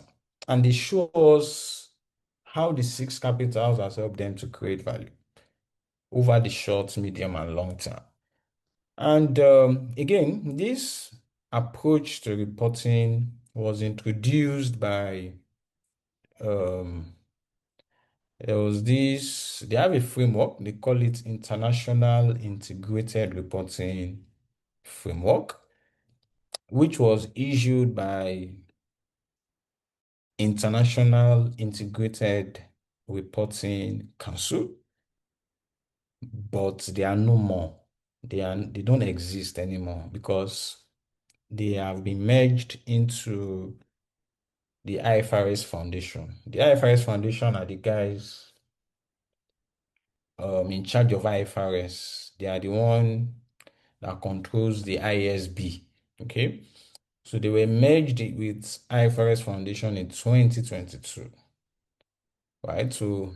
and they show us how the six capitals has helped them to create value over the short, medium, and long term. And again, this approach to reporting was introduced by they have a framework, they call it International Integrated Reporting Framework, which was issued by International Integrated Reporting Council, but they are no more. They don't exist anymore because they have been merged into the IFRS Foundation. The IFRS Foundation are the guys in charge of IFRS. They are the one that controls the ISB. Okay. So they were merged with IFRS Foundation in 2022. Right. So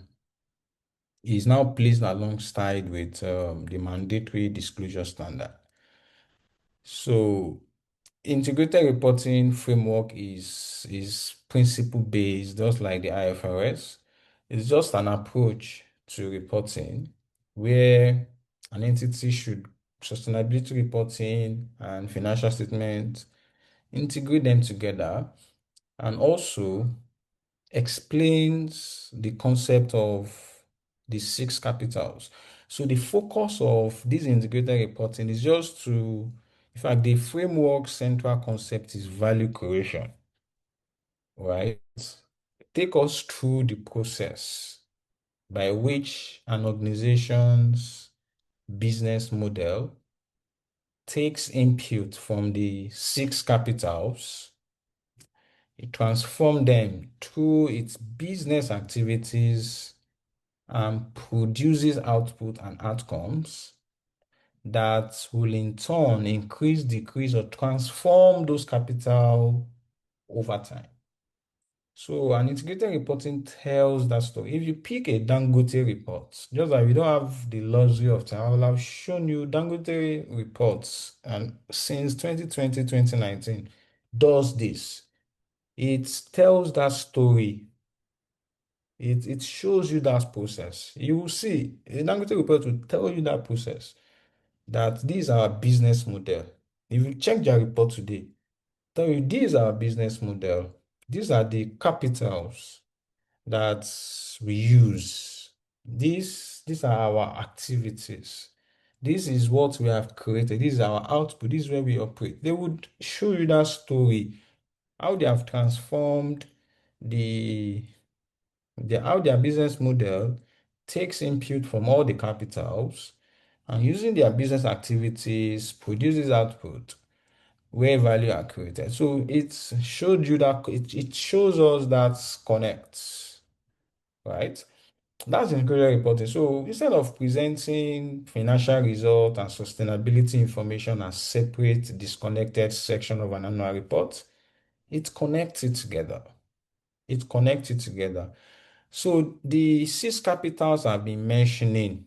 is now placed alongside with the mandatory disclosure standard. So integrated reporting framework is principle based, just like the IFRS. It's just an approach to reporting where an entity should sustainability reporting and financial statement integrate them together, and also explains the concept of the six capitals. So the focus of this integrated reporting is just to, in fact, the framework central concept is value creation, right? Take us through the process by which an organization's business model takes input from the six capitals. It transforms them through its business activities and produces output and outcomes that will in turn increase, decrease, or transform those capital over time. So an integrated reporting tells that story. If you pick a Dangote report, just like we don't have the luxury of time, I will have shown you Dangote reports, and since 2020, 2019, does this. It tells that story. It shows you that process. You will see a Dangote report will tell you that process, that these are our business model. If you check their report today, tell you these are our business model. These are the capitals that we use. These are our activities. This is what we have created. This is our output. This is where we operate. They would show you that story, how they have transformed the how their business model takes input from all the capitals and using their business activities produces output where value are created. So it showed you that it shows us that connects, right? That's incredible reporting. So instead of presenting financial result and sustainability information as separate, disconnected section of an annual report, it connects it together. It connects it together. So the six capitals I've been mentioning,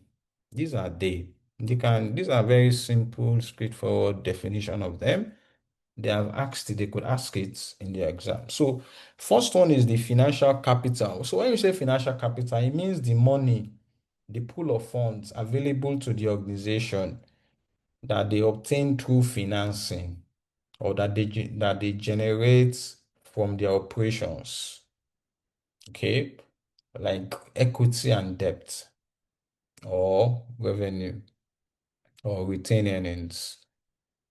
these are these are very simple, straightforward definition of them. They have asked it, they could ask it in the exam. So first one is the financial capital. So when you say financial capital, it means the money, the pool of funds available to the organization that they obtain through financing or that they generate from their operations. Okay, like equity and debt or revenue or retained earnings.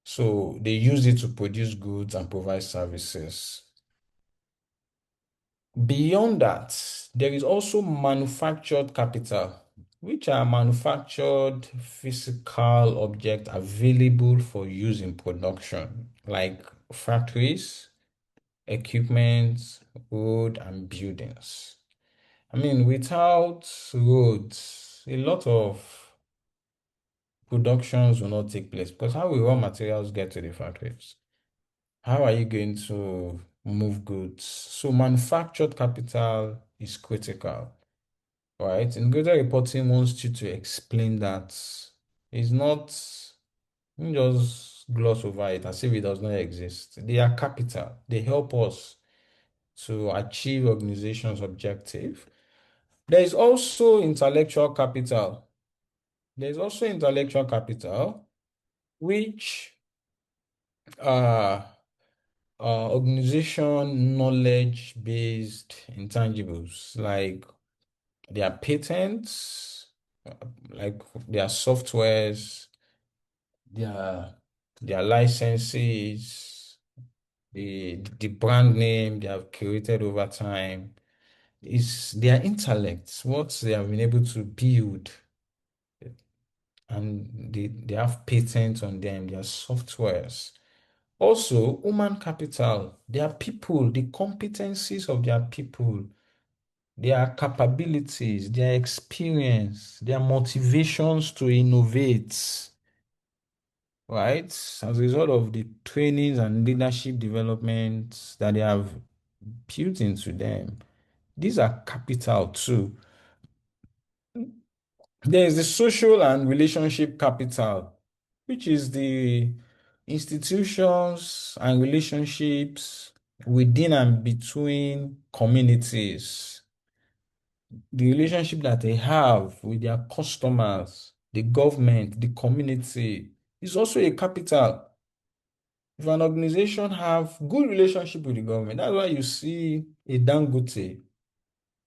So they use it to produce goods and provide services. Beyond that, there is also manufactured capital, which are manufactured physical objects available for use in production, like factories, equipment, road, and buildings. I mean, without roads, a lot of productions will not take place because how will raw materials get to the factories? How are you going to move goods? So manufactured capital is critical, right? Integrated reporting wants you to explain that it's not, you just gloss over it as if it does not exist. They are capital. They help us to achieve organization's objective. There is also intellectual capital. There's also intellectual capital, which are organization knowledge-based intangibles, like their patents, uh, like their softwares, their their licenses, the brand name they have created over time. Is their intellect, what they have been able to build, and they have patents on them, their softwares. Also, human capital, their people, the competencies of their people, their capabilities, their experience, their motivations to innovate, right? As a result of the trainings and leadership developments that they have built into them. These are capital too. There is the social and relationship capital, which is the institutions and relationships within and between communities, the relationship that they have with their customers, the government, the community is also a capital. If an organization have good relationship with the government, that's why you see a Dangote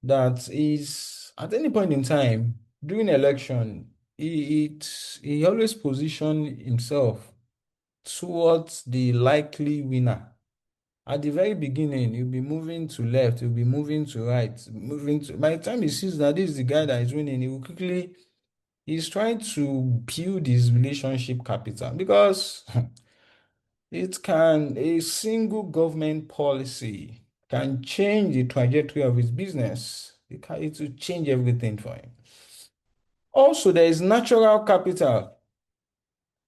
that is at any point in time during election, he always position himself towards the likely winner. At the very beginning, he'll be moving to left, he'll be moving to right, moving to. By the time he sees that this is the guy that is winning, he will quickly. He's trying to build his relationship capital because a single government policy can change the trajectory of his business. It will change everything for him. Also, there is natural capital,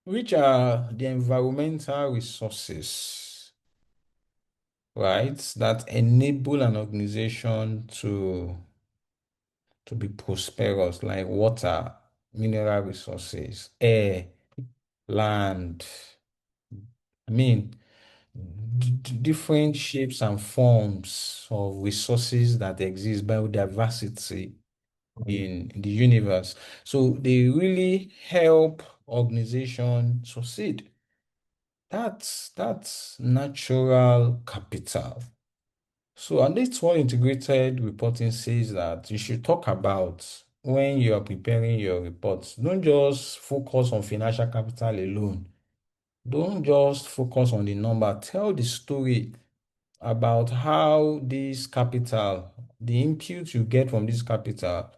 which are the environmental resources, right, that enable an organization to be prosperous, like water, mineral resources, air, land. I mean, different shapes and forms of resources that exist, biodiversity in the universe. So they really help organization succeed. That's natural capital. So, and this one integrated reporting says that you should talk about when you are preparing your reports. Don't just focus on financial capital alone. Don't just focus on the number. Tell the story about how this capital, the input you get from this capital,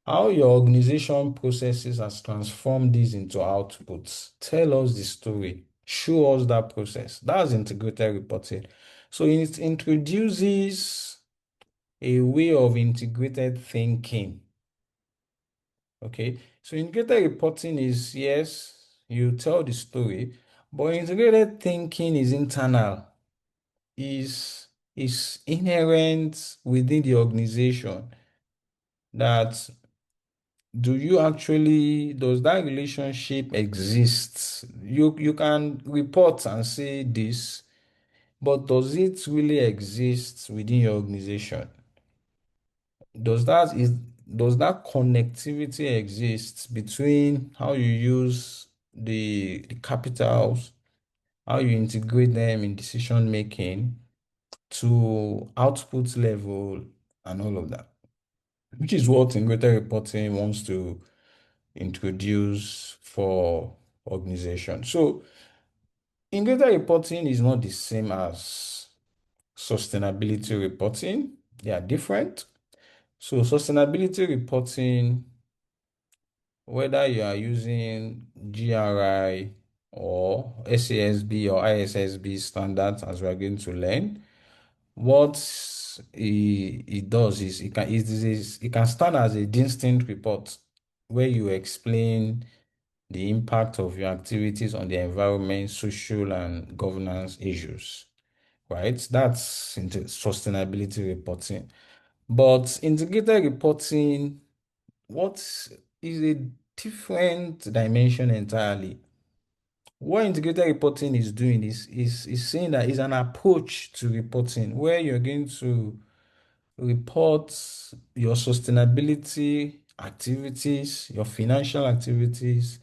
how your organization processes has transformed this into outputs. Tell us the story. Show us that process. That's integrated reporting. So it introduces a way of integrated thinking. Okay. So integrated reporting is, yes, you tell the story, but integrated thinking is internal, is inherent within the organization. That does that relationship exist? You can report and say this, but does it really exist within your organization? Does that is does that connectivity exist between how you use the capitals, how you integrate them in decision making to output level and all of that, which is what integrated reporting wants to introduce for organization. So integrated reporting is not the same as sustainability reporting. They are different. So sustainability reporting, whether you are using GRI or SASB or ISSB standards, as we are going to learn, what it does is it can stand as a distinct report where you explain the impact of your activities on the environment, social and governance issues, right? That's into sustainability reporting. But integrated reporting, what is a different dimension entirely. What integrated reporting is doing is saying that it's an approach to reporting where you're going to report your sustainability activities, your financial activities,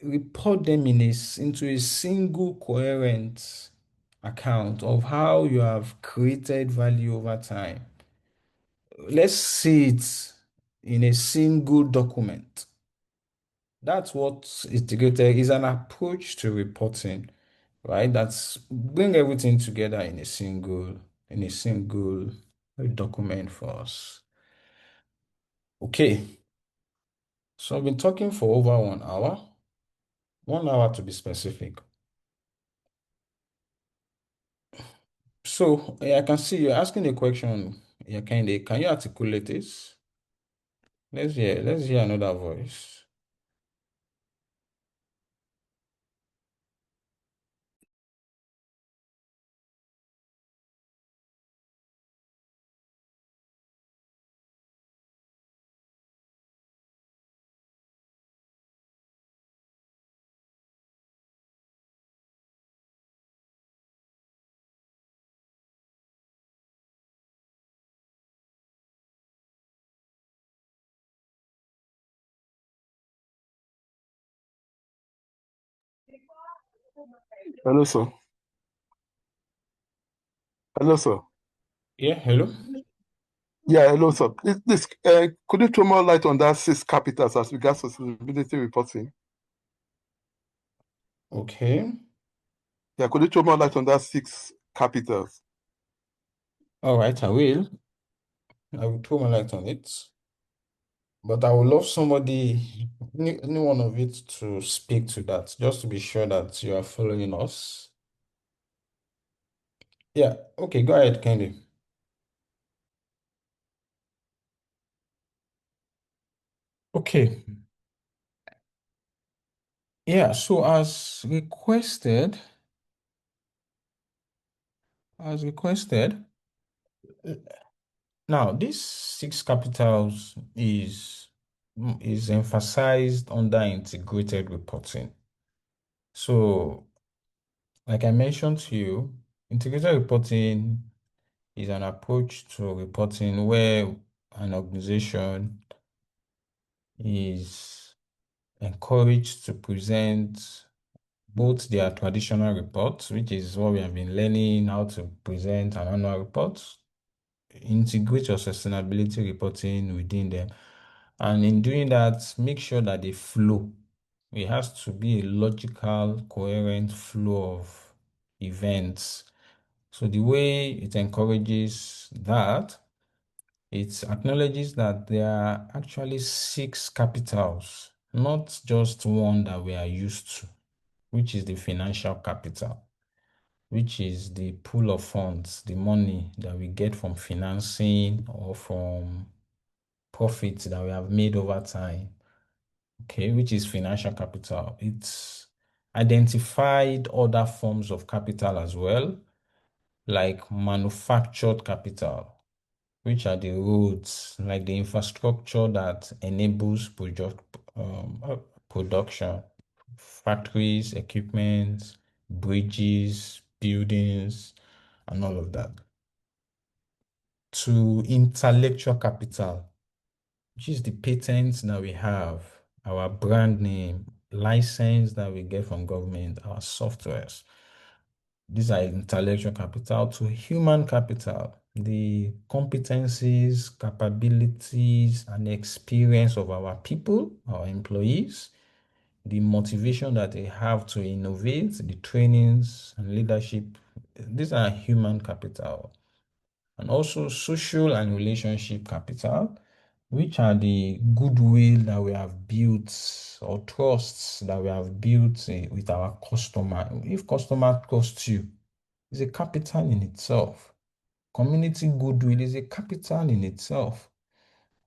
report them into a single coherent account of how you have created value over time. Let's see it in a single document. That's what integrated is, an approach to reporting, right? That's bring everything together in a single document for us. Okay, so I've been talking for over 1 hour, 1 hour to be specific. So I can see you're asking a question. Yeah, can you articulate this? Let's hear another voice. Hello, sir. Hello, sir. Yeah, hello. Yeah, hello, sir. Could you throw more light on that six capitals as regards to sustainability reporting? Okay. Yeah, could you throw more light on that six capitals? All right, I will. I will throw my light on it. But I would love somebody, any one of it, to speak to that, just to be sure that you are following us. Yeah, okay, go ahead, Candy. Okay. Yeah, so as requested, now these six capitals is emphasized under integrated reporting. So, like I mentioned to you, integrated reporting is an approach to reporting where an organization is encouraged to present both their traditional reports, which is what we have been learning how to present an annual report, integrate your sustainability reporting within them. And in doing that, make sure that they flow. It has to be a logical, coherent flow of events. So the way it encourages that, it acknowledges that there are actually six capitals, not just one that we are used to, which is the financial capital, which is the pool of funds, the money that we get from financing or from profits that we have made over time. Okay, which is financial capital. It's identified other forms of capital as well, like manufactured capital, which are the roads, like the infrastructure that enables production, factories, equipment, bridges, buildings, and all of that. To intellectual capital, which is the patents that we have, our brand name, license that we get from government, our softwares. These are intellectual capital. To human capital, the competencies, capabilities, and experience of our people, our employees, the motivation that they have to innovate, the trainings and leadership. These are human capital. And also social and relationship capital, which are the goodwill that we have built or trusts that we have built with our customer. If customer trusts you, it's a capital in itself. Community goodwill is a capital in itself,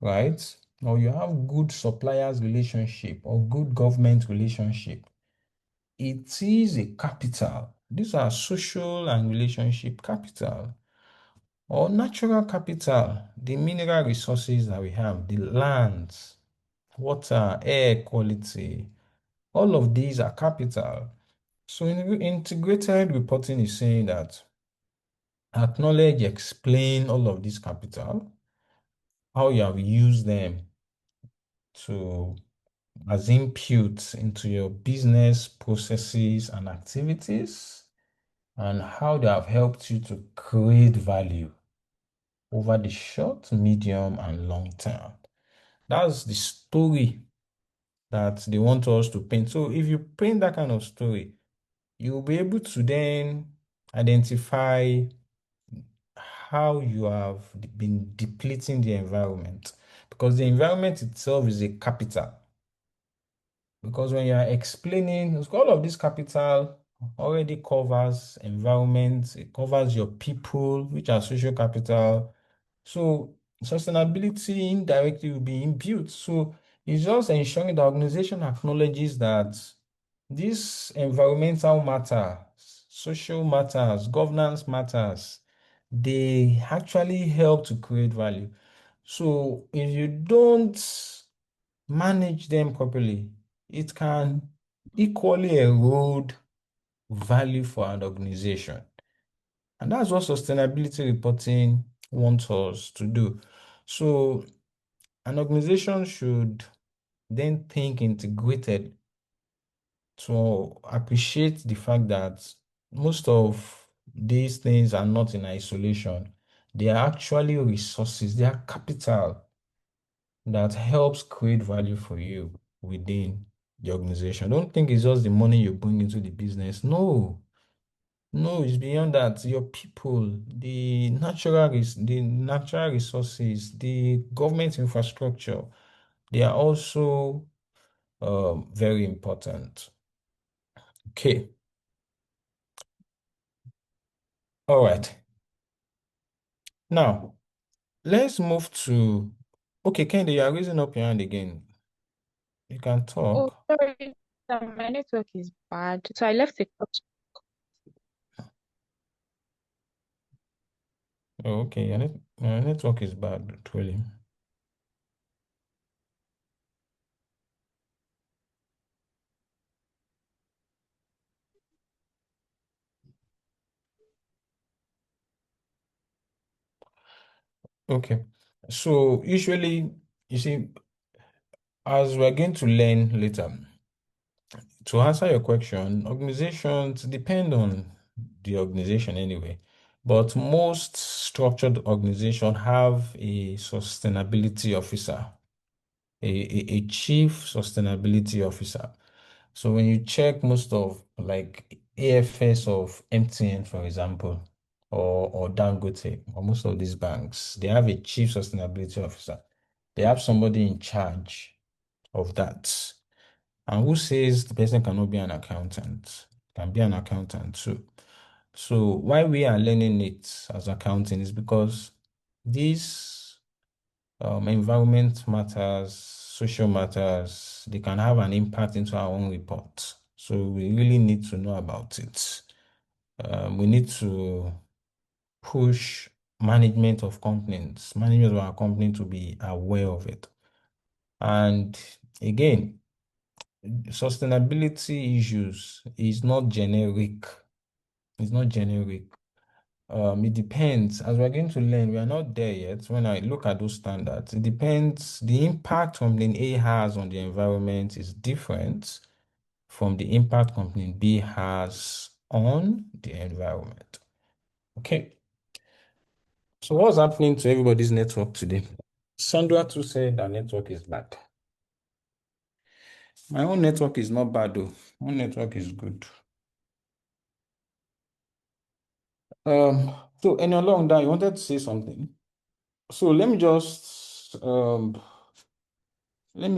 right? Or you have good suppliers relationship or good government relationship. It is a capital. These are social and relationship capital. Or natural capital, the mineral resources that we have, the lands, water, air quality, all of these are capital. So integrated reporting is saying that acknowledge, explain all of these capital, how you have used them to as inputs into your business processes and activities, and how they have helped you to create value over the short, medium, and long term. That's the story that they want us to paint. So if you paint that kind of story, you'll be able to then identify how you have been depleting the environment, because the environment itself is a capital. Because when you are explaining, all of this capital already covers environment, it covers your people, which are social capital. So sustainability indirectly will be imbued. So it's just ensuring the organization acknowledges that these environmental matters, social matters, governance matters, they actually help to create value. So if you don't manage them properly, it can equally erode value for an organization. And that's what sustainability reporting wants us to do. So an organization should then think integrated to appreciate the fact that most of these things are not in isolation. They are actually resources, they are capital that helps create value for you within the organization. Don't think it's just the money you bring into the business. No, no, it's beyond that. Your people, the natural resources, the government infrastructure, they are also very important. Okay. All right. Now, let's move to, okay, Kendi, you are raising up your hand again. You can Oh, talk. sorry, my network is bad. So I left the couch. Oh, okay, your network is bad, truly. Okay. So usually, you see, as we're going to learn later, to answer your question, organizations depend on the organization anyway, but most structured organizations have a sustainability officer, a chief sustainability officer. So when you check most of like AFS of MTN, for example, or Dangote, or most of these banks, they have a chief sustainability officer. They have somebody in charge of that. And who says the person cannot be an accountant? Can be an accountant too. So why we are learning it as accounting is because these environment matters, social matters, they can have an impact into our own report. So we really need to know about it. We need to push management of our company to be aware of it. And again, sustainability issues is not generic. It's not generic. It depends. As we're going to learn, we are not there yet. When I look at those standards, it depends. The impact company A has on the environment is different from the impact company B has on the environment. Okay. So what's happening to everybody's network today? Sandra too said that network is bad. My own network is not bad though. My own network is good. So any along that you wanted to say something. So let me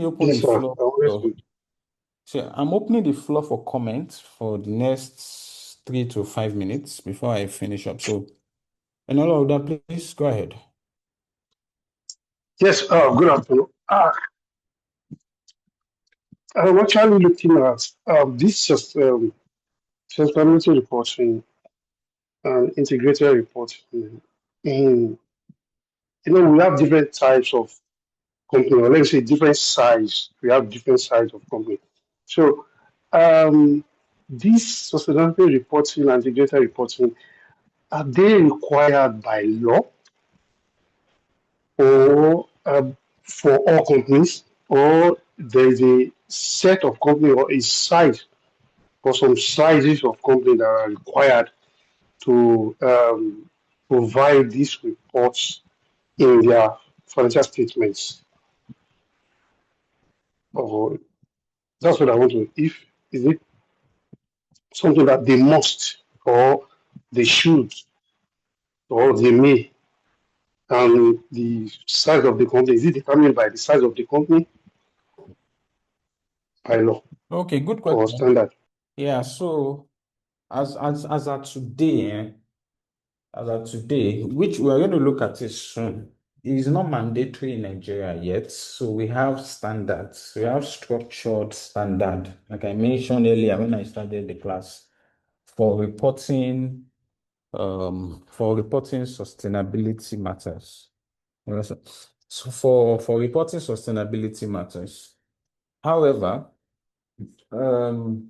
open the Yes, sir. floor. I wanted So, to. so I'm opening the floor for comments for the next 3 to 5 minutes before I finish up. So any along that, please go ahead. Yes, good afternoon. I'm actually looking at this just transparency reporting and integrated reporting. In, we have different types of company, or let's say different size. We have different size of company. So, um, this sustainability reporting and integrated reporting, are they required by law or for all companies, or there's a set of company or a size or some sizes of company that are required to provide these reports in their financial statements? Or that's what I want to. If is it something that they must, or they should, or they may, and the size of the company, is it determined by the size of the company by law Okay, good or question. standard? Yeah, so as at today, which we are going to look at it soon, it is not mandatory in Nigeria yet. So we have standards, we have structured standard, like I mentioned earlier when I started the class, for reporting, sustainability matters. Yes, sir. So for reporting sustainability matters. However, um,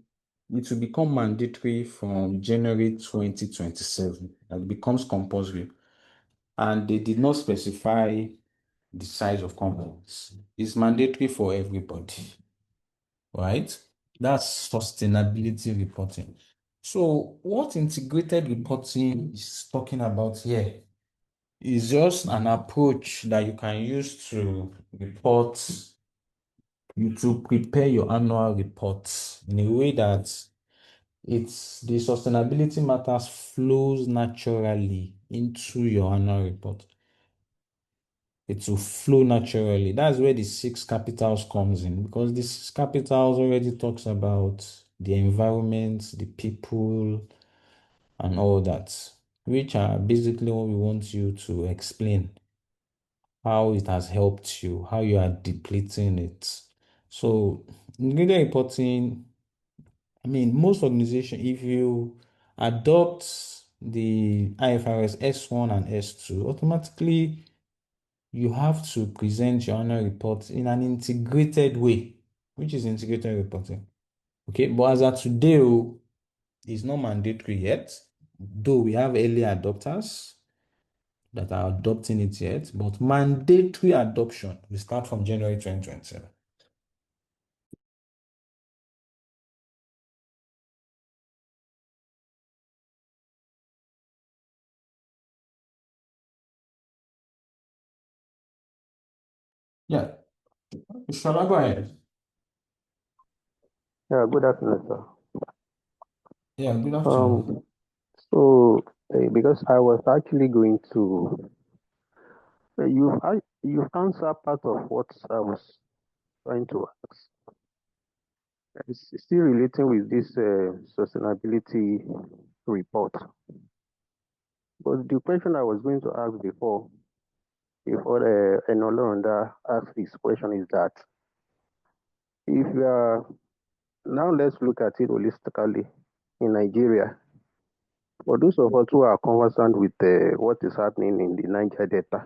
it will become mandatory from January 2027. It becomes compulsory. And they did not specify the size of companies. It's mandatory for everybody, right? That's sustainability reporting. So what integrated reporting is talking about here is just an approach that you can use to prepare your annual reports in a way that the sustainability matters flows naturally into your annual report. It will flow naturally. That's where the six capitals comes in, because the six capitals already talks about the environment, the people, and all that, which are basically what we want you to explain, how it has helped you, how you are depleting it. So, ingredient reporting, I mean, most organization, if you adopt the IFRS S1 and S2, automatically you have to present your annual report in an integrated way, which is integrated reporting. Okay, but as of today, it's not mandatory yet, though we have early adopters that are adopting it yet, but mandatory adoption will start from January 2027. Yeah, shall I go ahead? Yeah, good afternoon, sir. Yeah, good afternoon. So because I was actually going to, you've answered part of what I was trying to ask. It's still relating with this sustainability report. But the question I was going to ask before Enolonda asked this question is that if you are, now let's look at it holistically in Nigeria. For those of us who are conversant with what is happening in the Niger Delta,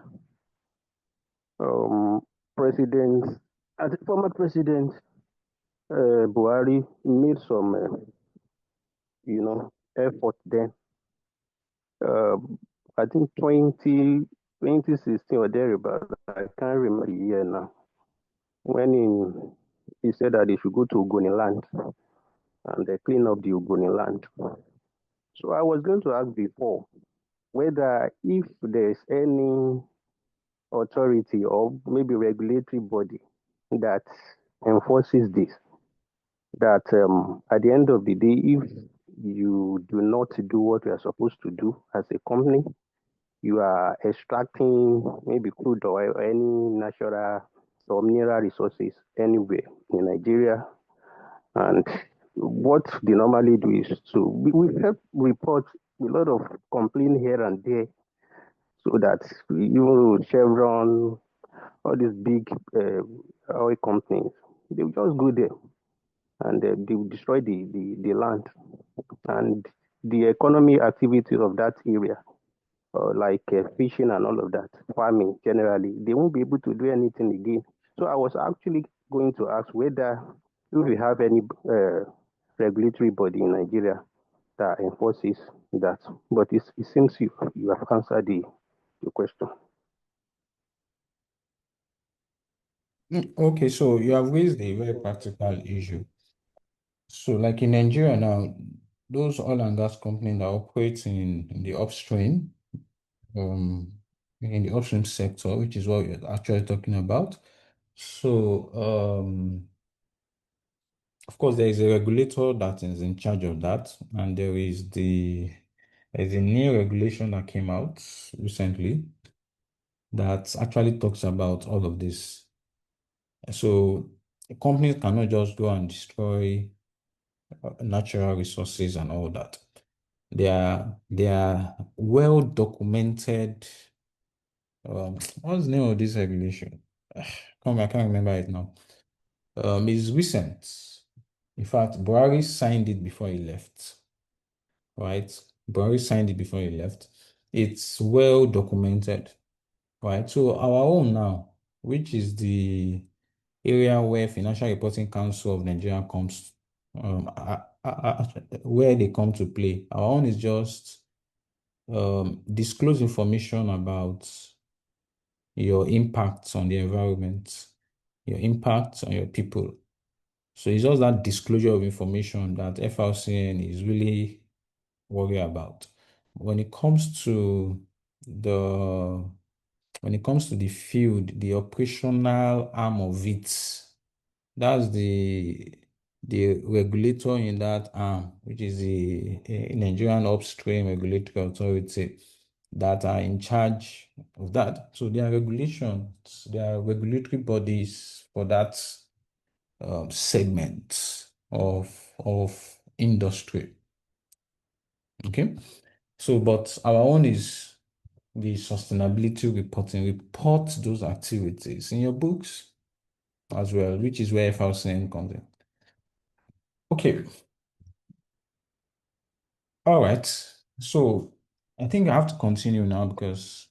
um, President, I think former President Buhari made some, effort then. Uh, I think 2016 or thereabout, I can't remember the year now, when he said that they should go to Ogoni land and they clean up the Ogoni land. So I was going to ask before whether if there's any authority or maybe regulatory body that enforces this, that at the end of the day, if you do not do what you are supposed to do as a company, you are extracting maybe crude oil or any natural or mineral resources anywhere in Nigeria. And what they normally do is we have report a lot of complaint here and there, so that Chevron, all these big oil companies, they will just go there and they will destroy the land and the economy activities of that area, like fishing and all of that, farming generally, they won't be able to do anything again. So I was actually going to ask whether if we have any regulatory body in Nigeria that enforces that. But it seems you have answered the question. Okay, so you have raised a very practical issue. So, like in Nigeria now, those oil and gas companies that operate in the upstream, um, in the upstream sector, which is what we're actually talking about. So, of course, there is a regulator that is in charge of that, and there's a new regulation that came out recently that actually talks about all of this. So, companies cannot just go and destroy natural resources and all that. They are well documented. What's the name of this regulation? I can't remember it now. It's recent. In fact, Buhari signed it before he left. Right? Buhari signed it before he left. It's well documented. Right? So our own now, which is the area where Financial Reporting Council of Nigeria comes, where they come to play. Our own is just disclose information about your impacts on the environment, your impacts on your people. So it's just that disclosure of information that FRCN is really worried about. When it comes to the field, the operational arm of it, that's the regulator in that arm, which is the Nigerian Upstream Regulatory Authority, that are in charge of that. So there are regulations, there are regulatory bodies for that segment of industry. Okay. So, but our own is the sustainability reporting. Report those activities in your books as well, which is where FRCN comes in. Okay. All right. So I think I have to continue now because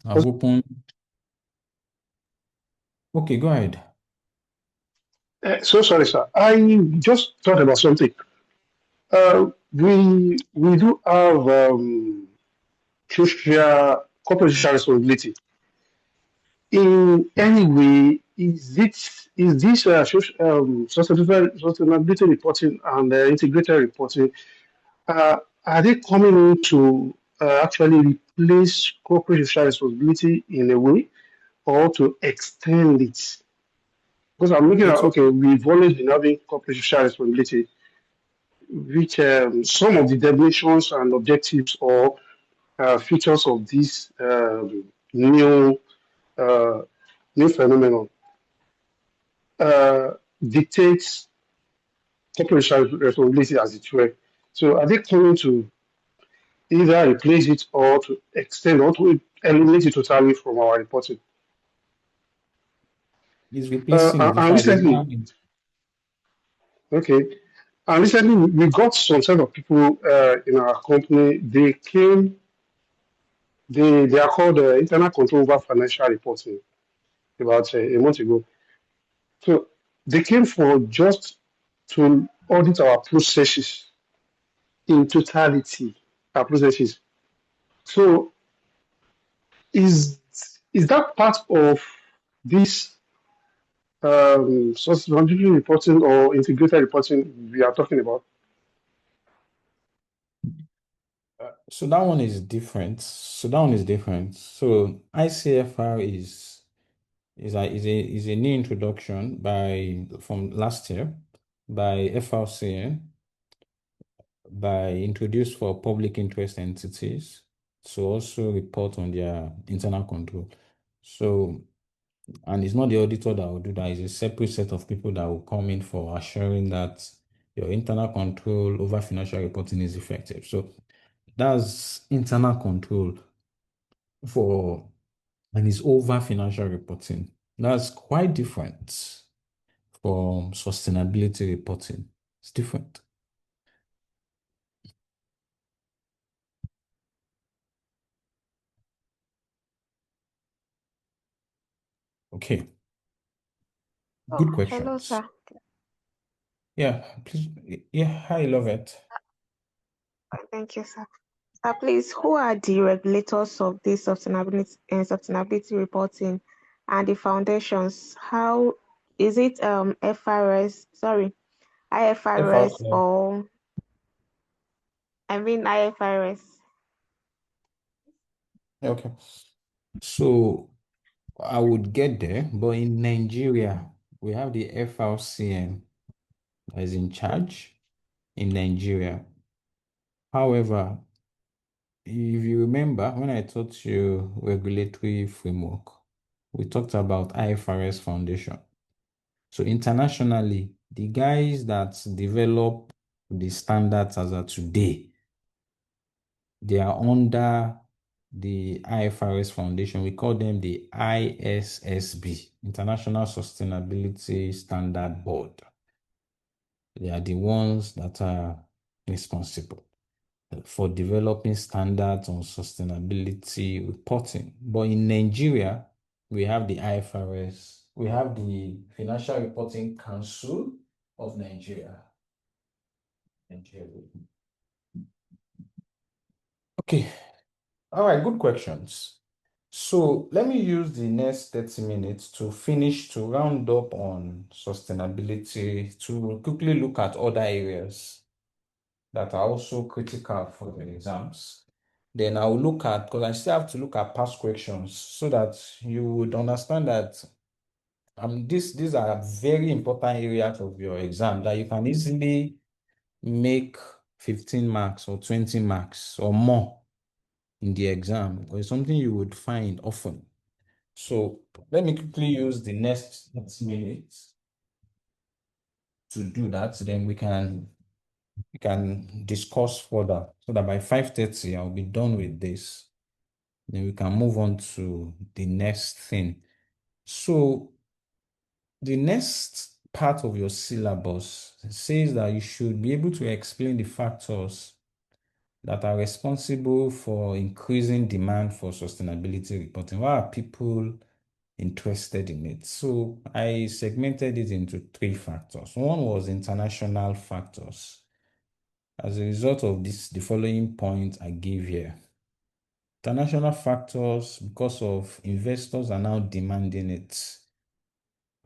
I've opened. Okay, go ahead. So sorry, sir. I just thought about something. We do have social corporate social responsibility. In any way, is this sustainability reporting and integrated reporting, are they coming in to actually replace corporate social responsibility in a way, or to extend it? Because I'm looking at, It's okay, we've always been having corporate social responsibility, which some of the definitions and objectives or features of this new uh, new phenomenon uh, dictates corporate social responsibility as it were. So are they coming to either replace it or to extend or to eliminate it totally from our reporting? replacing it. In And fact, it's now recently, okay, and recently we got some set of people in our company. They are called internal control over financial reporting about a month ago. So they came for just to audit our processes in totality, our processes. So is is that part of this sustainability reporting or integrated reporting we are talking about? so that one is different. So ICFR is a new introduction from last year by FRCN, introduced for public interest entities to also report on their internal control. So, and it's not the auditor that will do that, it's a separate set of people that will come in for assuring that your internal control over financial reporting is effective. So that's internal control for, and it's over financial reporting. That's quite different from sustainability reporting. It's different. Okay, Oh, good hello, questions. sir. Yeah, please. Yeah, hi, love it. Thank you, sir. Sir, please, who are the regulators of this sustainability reporting and the foundations? How is it FRS, sorry, IFRS FRCN. or IFRS? Okay. So I would get there, but in Nigeria, we have the FRCN that is in charge in Nigeria. However, if you remember, when I taught you regulatory framework, we talked about IFRS Foundation. So internationally, the guys that develop the standards as of today, they are under the IFRS Foundation. We call them the ISSB, International Sustainability Standard Board. They are the ones that are responsible for developing standards on sustainability reporting. But in Nigeria, we have the IFRS, we have the Financial Reporting Council of Nigeria. Okay. All right, good questions. So let me use the next 30 minutes to round up on sustainability, to quickly look at other areas that are also critical for the exams. Then I'll look at, because I still have to look at past questions so that you would understand that these are very important areas of your exam that you can easily make 15 marks or 20 marks or more in the exam, or it's something you would find often. So let me quickly use the next 30 minutes to do that. Then we can discuss further so that by 5:30 I'll be done with this. Then we can move on to the next thing. So the next part of your syllabus says that you should be able to explain the factors that are responsible for increasing demand for sustainability reporting. Why are people interested in it? So I segmented it into 3 factors. One was international factors. As a result of this, the following point I give here. International factors, because of investors are now demanding it,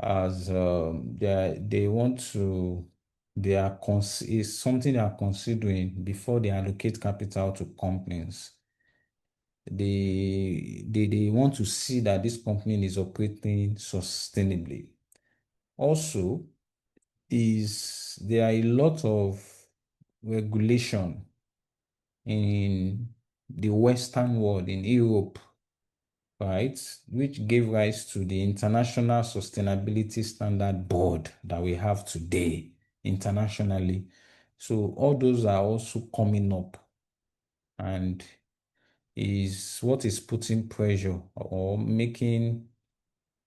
as they want to, is something they are considering before they allocate capital to companies. They want to see that this company is operating sustainably. Also, there are a lot of regulation in the Western world, in Europe, right, which gave rise to the International Sustainability Standard Board that we have today internationally. So all those are also coming up, and is what is putting pressure or making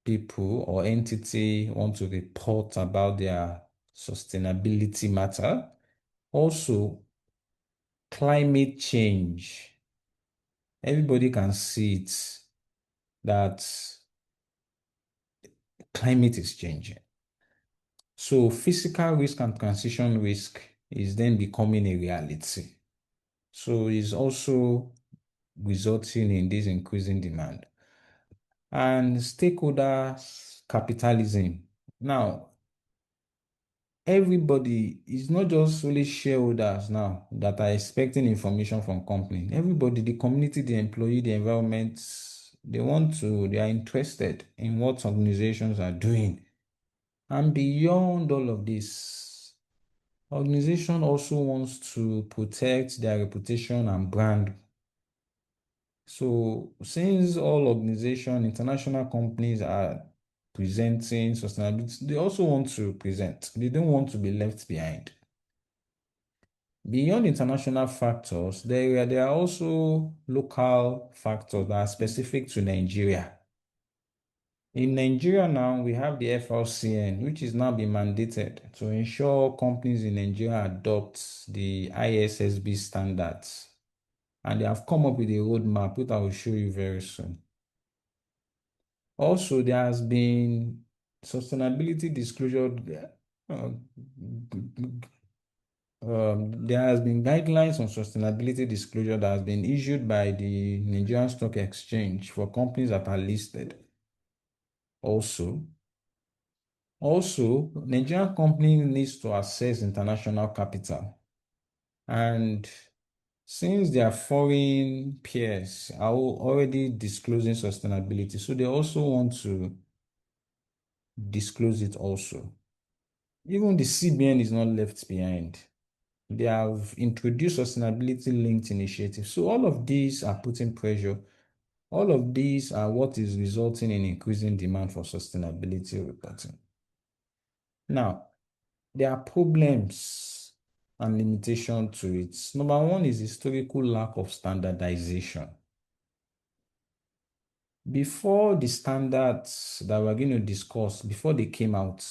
people or entity want to report about their sustainability matter. Also, climate change. Everybody can see it, that climate is changing. So physical risk and transition risk is then becoming a reality. So it's also resulting in this increasing demand. And stakeholder capitalism. Now, everybody is not just only shareholders now that are expecting information from company. Everybody, the community, the employee, the environment, they are interested in what organizations are doing. And beyond all of this, organization also wants to protect their reputation and brand. So since all organization, international companies are presenting sustainability, they also want to present. They don't want to be left behind. Beyond international factors, there are also local factors that are specific to Nigeria. In Nigeria now, we have the FLCN, which is now being mandated to ensure companies in Nigeria adopt the ISSB standards. And they have come up with a roadmap, which I will show you very soon. Also, there has been sustainability disclosure. uh, there has been guidelines on sustainability disclosure that has been issued by the Nigerian Stock Exchange for companies that are listed. Also, Nigerian company needs to access international capital. And since their foreign peers are already disclosing sustainability, so they also want to disclose it also. Even the CBN is not left behind. They have introduced sustainability-linked initiatives. So all of these are putting pressure. All of these are what is resulting in increasing demand for sustainability reporting. Now, there are problems and limitations to it. Number one is historical lack of standardization. Before the standards that we're going to discuss, before they came out,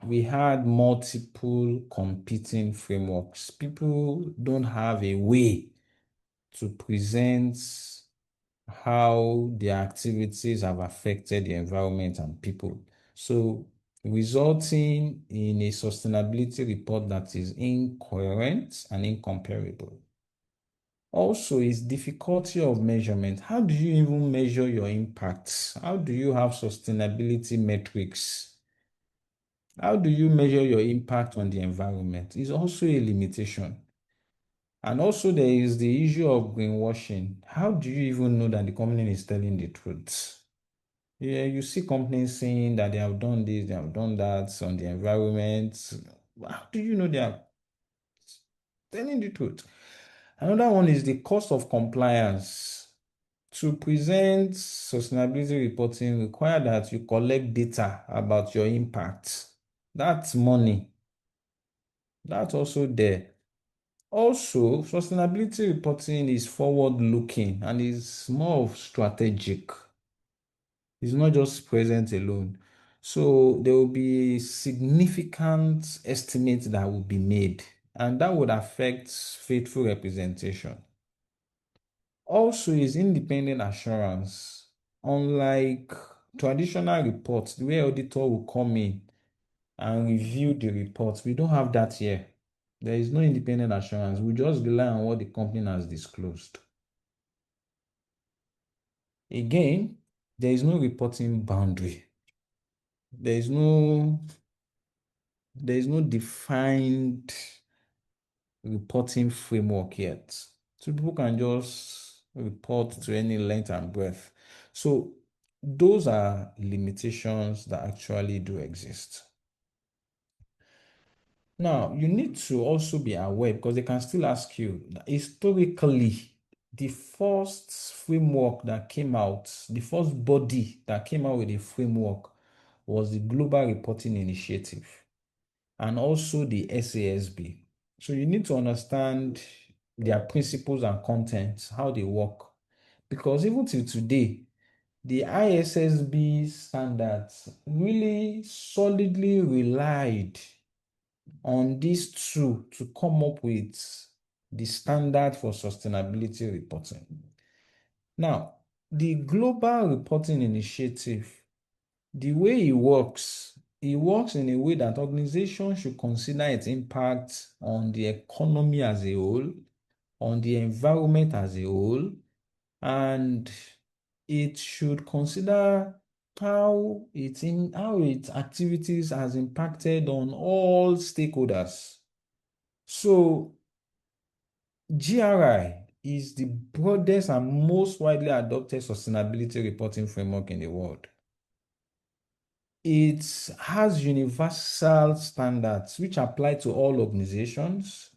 we had multiple competing frameworks. People don't have a way to present how their activities have affected the environment and people. So, resulting in a sustainability report that is incoherent and incomparable. Also, is difficulty of measurement. How do you even measure your impacts? How do you have sustainability metrics? How do you measure your impact on the environment? Is also a limitation. And also there is the issue of greenwashing. How do you even know that the company is telling the truth? Yeah, you see companies saying that they have done this, they have done that on the environment. How do you know they are telling the truth? Another one is the cost of compliance. To present sustainability reporting require that you collect data about your impact. That's money. That's also there. Also, sustainability reporting is forward-looking and is more of strategic. It's not just present alone. So there will be significant estimates that will be made, and that would affect faithful representation. Also is independent assurance. Unlike traditional reports, the way auditor will come in and review the reports, we don't have that here. There is no independent assurance. We just rely on what the company has disclosed. Again, there is no reporting boundary. There is no defined reporting framework yet. So people can just report to any length and breadth. So those are limitations that actually do exist. Now, you need to also be aware, because they can still ask you, historically, the first framework that came out, the first body that came out with a framework was the Global Reporting Initiative and also the SASB. So you need to understand their principles and contents, how they work. Because even till today, the ISSB standards really solidly relied on these two to come up with the standard for sustainability reporting. Now, the Global Reporting Initiative, the way it works in a way that organizations should consider its impact on the economy as a whole, on the environment as a whole, and it should consider how its activities has impacted on all stakeholders. So GRI is the broadest and most widely adopted sustainability reporting framework in the world. It has universal standards which apply to all organizations.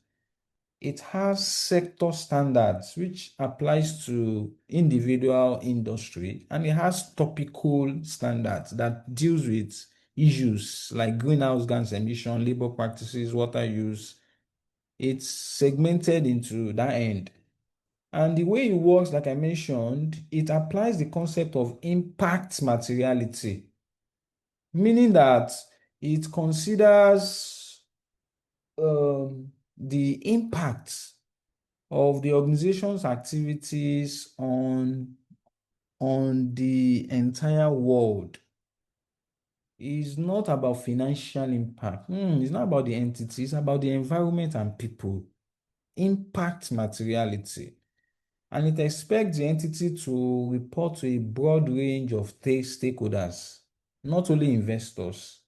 It has sector standards which applies to individual industry, and it has topical standards that deals with issues like greenhouse gas emission, labor practices, water use. It's segmented into that end. And the way it works, like I mentioned, it applies the concept of impact materiality, meaning that it considers the impact of the organization's activities on the entire world. It's not about financial impact. It's not about the entity, it's about the environment and people. Impact materiality. And it expects the entity to report to a broad range of stakeholders, not only investors,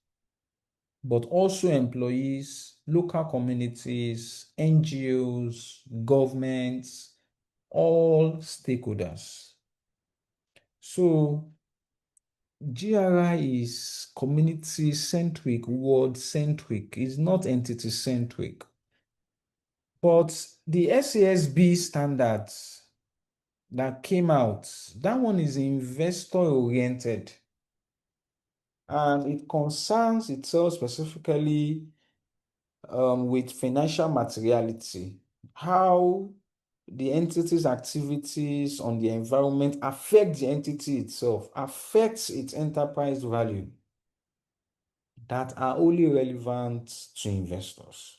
but also employees, local communities, NGOs, governments, all stakeholders. So GRI is community-centric, world-centric, it's not entity-centric. But the SASB standards that came out, that one is investor-oriented, and it concerns itself specifically with financial materiality, how the entity's activities on the environment affect the entity itself, affects its enterprise value, that are only relevant to investors.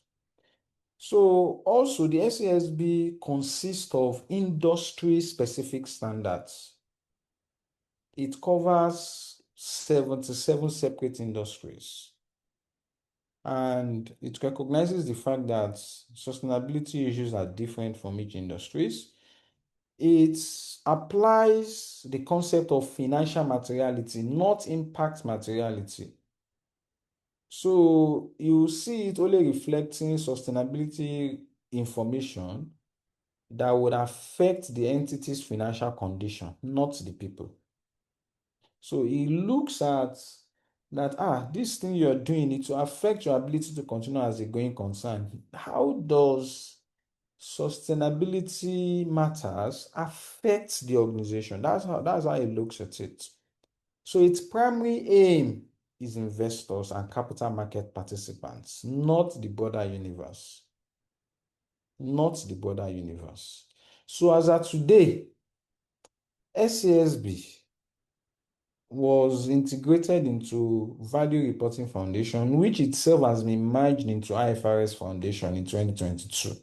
So also the SASB consists of industry-specific standards. It covers 77 separate industries. And it recognizes the fact that sustainability issues are different from each industries. it applies the concept of financial materiality, not impact materiality. So you see it only reflecting sustainability information that would affect the entity's financial condition, not the people. So it looks at that, this thing you're doing, it will affect your ability to continue as a going concern. How does sustainability matters affect the organization? That's how it looks at it. So its primary aim is investors and capital market participants, not the broader universe. Not the broader universe. So as of today, SASB was integrated into Value Reporting Foundation, which itself has been merged into IFRS Foundation in 2022.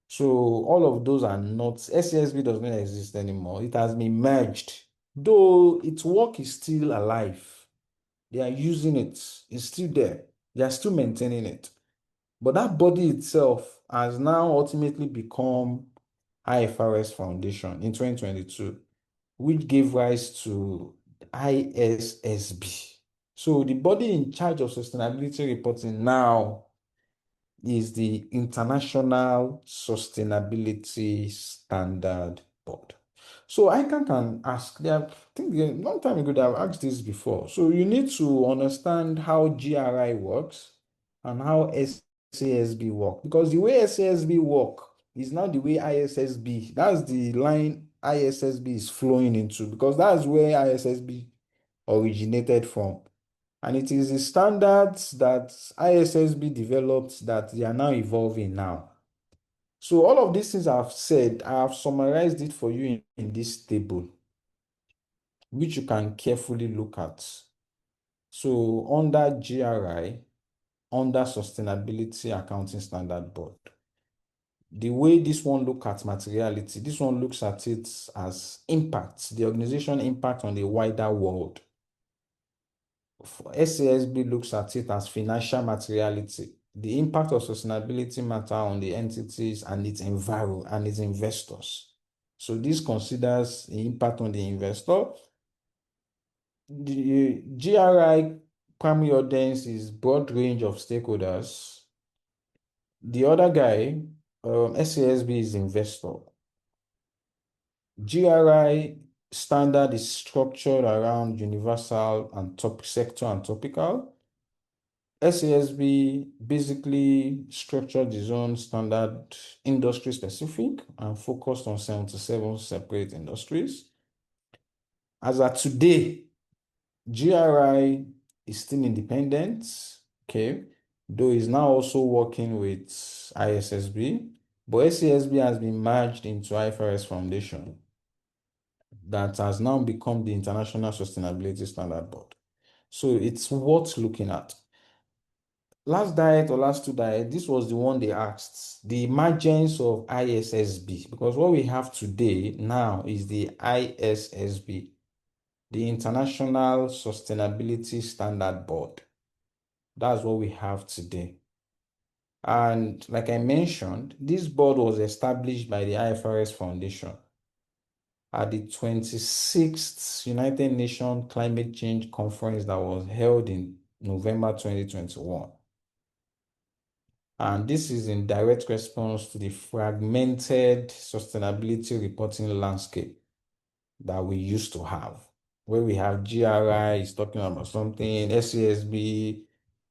So all of those are not, SASB does not exist anymore. It has been merged, though its work is still alive. They are using it. It's still there. They are still maintaining it. But that body itself has now ultimately become IFRS Foundation in 2022, which gave rise to ISSB. So the body in charge of sustainability reporting now is the International Sustainability Standard Board. So I can ask, I think a long time ago they have asked this before. So you need to understand how GRI works and how SASB work, because the way SASB work is now the way ISSB, that's the line ISSB is flowing into, because that's where ISSB originated from. And it is the standards that ISSB developed that they are now evolving now. So all of these things I've said, I have summarized it for you in this table, which you can carefully look at. So under GRI, under Sustainability Accounting Standard Board, the way this one looks at materiality, this one looks at it as impact, the organization impact on the wider world. SASB looks at it as financial materiality, the impact of sustainability matter on the entities and its environment and its investors. So this considers the impact on the investor. The GRI primary audience is broad range of stakeholders. The other guy, SASB, is investor. GRI standard is structured around universal and top sector and topical. SASB basically structured its own standard industry specific and focused on 77 separate industries. As of today, GRI is still independent, okay, though it's now also working with ISSB, but SASB has been merged into IFRS Foundation that has now become the International Sustainability Standard Board. So it's worth looking at. Last diet or last two diet, this was the one they asked, the emergence of ISSB, because what we have today now is the ISSB, the International Sustainability Standard Board. That's what we have today. And like I mentioned, this board was established by the IFRS Foundation at the 26th United Nations Climate Change Conference that was held in November 2021. And this is in direct response to the fragmented sustainability reporting landscape that we used to have, where we have GRI is talking about something, SASB.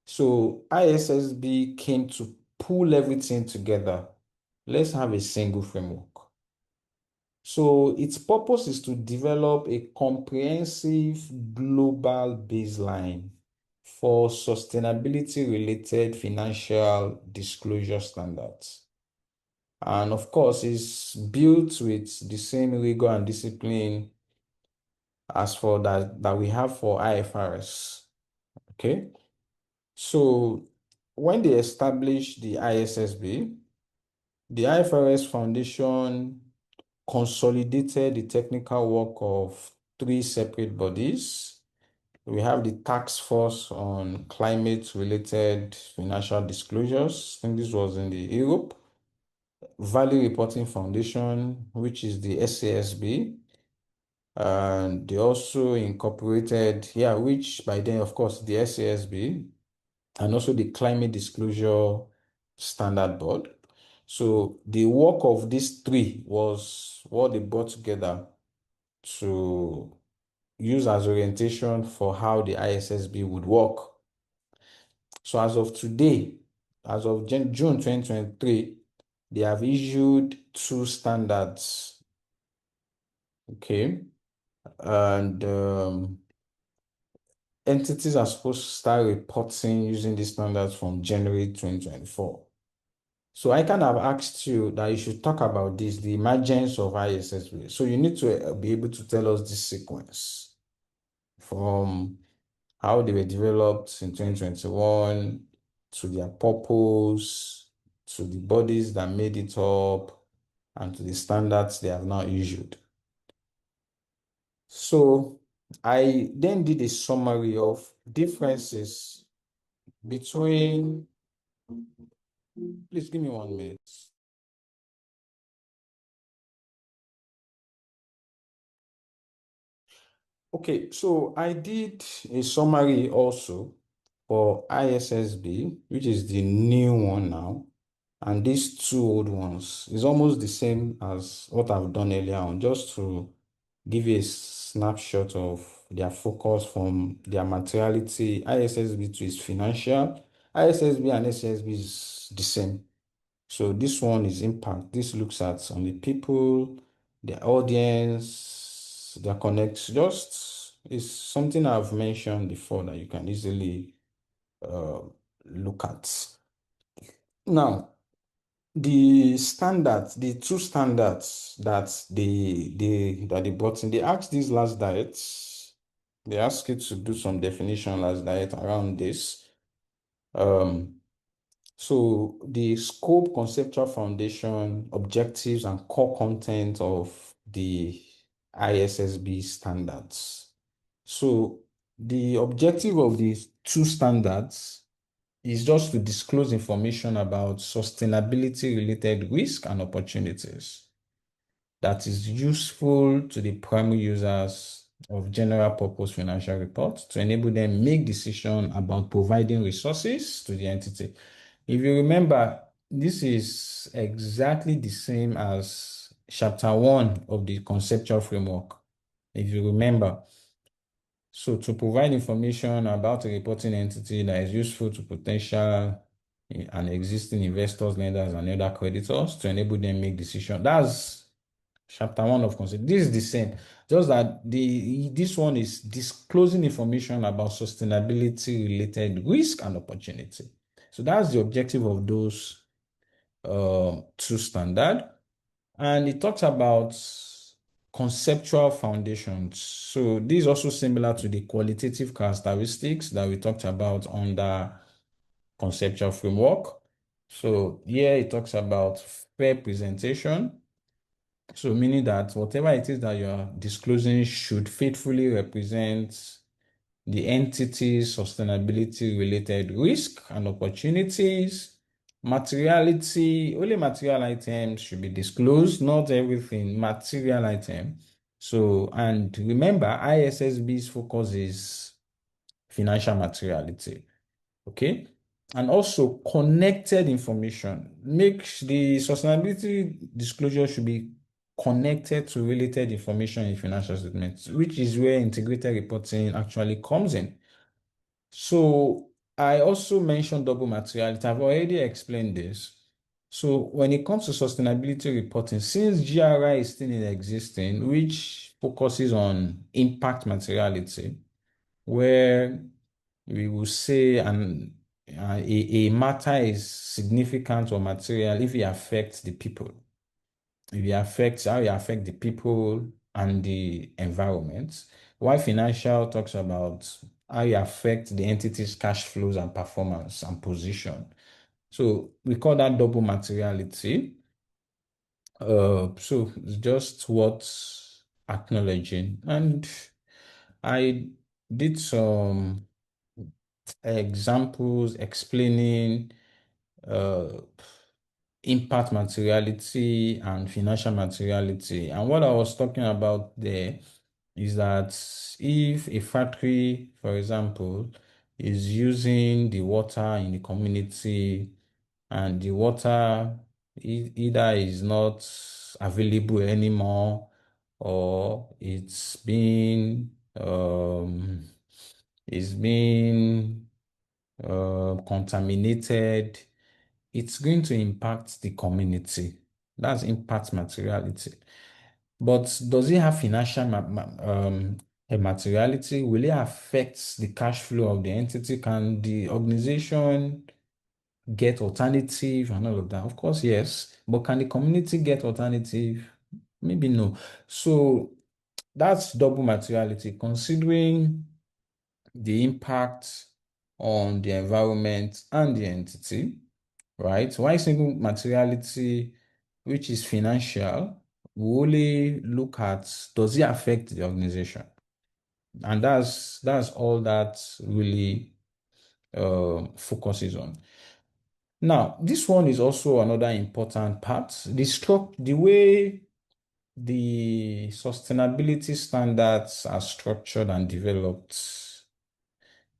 So ISSB came to pull everything together. Let's have a single framework. So its purpose is to develop a comprehensive global baseline for sustainability-related financial disclosure standards. And of course, it's built with the same rigor and discipline as for that we have for IFRS. Okay. So when they established the ISSB, the IFRS Foundation consolidated the technical work of three separate bodies. We have the Task Force on Climate-Related Financial Disclosures. I think this was in the Europe. Value Reporting Foundation, which is the SASB. And they also incorporated, which by then, of course, the SASB, and also the Climate Disclosure Standard Board. So the work of these three was what they brought together to use as orientation for how the ISSB would work. So as of today, as of June 2023, they have issued two standards. Okay. And entities are supposed to start reporting using these standards from January 2024. So I kind of asked you that you should talk about this, the emergence of ISSB. So you need to be able to tell us this sequence from how they were developed in 2021 to their purpose, to the bodies that made it up, and to the standards they have now issued. So I then did a summary of differences between, please give me 1 minute. Okay, so I did a summary also for ISSB, which is the new one now, and these two old ones is almost the same as what I've done earlier on, just to give you a snapshot of their focus from their materiality. ISSB to is financial, ISSB and SSB is the same. So this one is impact. This looks at on the people, the audience, their connects. Just is something I've mentioned before that you can easily look at. Now, the standards, the two standards that they brought in, they asked these last diets. They asked you to do some definition last diet around this. So the scope, conceptual foundation, objectives, and core content of the ISSB standards. So the objective of these two standards is just to disclose information about sustainability related risk and opportunities that is useful to the primary users of general purpose financial reports to enable them make decisions about providing resources to the entity. If you remember, this is exactly the same as chapter 1 of the conceptual framework. If you remember, so to provide information about a reporting entity that is useful to potential and existing investors, lenders, and other creditors to enable them make decisions. That's chapter 1 of concept. This is the same, just that this one is disclosing information about sustainability related risk and opportunity. So that's the objective of those two standard. And it talks about conceptual foundations. So this is also similar to the qualitative characteristics that we talked about under conceptual framework. So here it talks about fair presentation. So meaning that whatever it is that you are disclosing should faithfully represent the entity's sustainability related risk and opportunities. Materiality, only material items should be disclosed, not everything, material item. So, and remember, ISSB's focus is financial materiality. Okay. And also connected information. Makes the sustainability disclosure should be connected to related information in financial statements, which is where integrated reporting actually comes in. So I also mentioned double materiality. I've already explained this. So when it comes to sustainability reporting, since GRI is still in existing, which focuses on impact materiality, where we will say a matter is significant or material if it affects the people. If it affects how it affects the people and the environment. While financial talks about how it affects the entity's cash flows and performance and position. So we call that double materiality. So it's just worth acknowledging. And I did some examples explaining impact materiality and financial materiality. And what I was talking about there is that if a factory, for example, is using the water in the community and the water either is not available anymore or it's being contaminated, it's going to impact the community. That's impact materiality. But does it have financial materiality? Will it affect the cash flow of the entity? Can the organization get alternative and all of that? Of course, yes. But can the community get alternative? Maybe no. So that's double materiality, considering the impact on the environment and the entity, right? Why single materiality, which is financial, we only look at does it affect the organization? And that's all that really focuses on. Now, this one is also another important part. The way the sustainability standards are structured and developed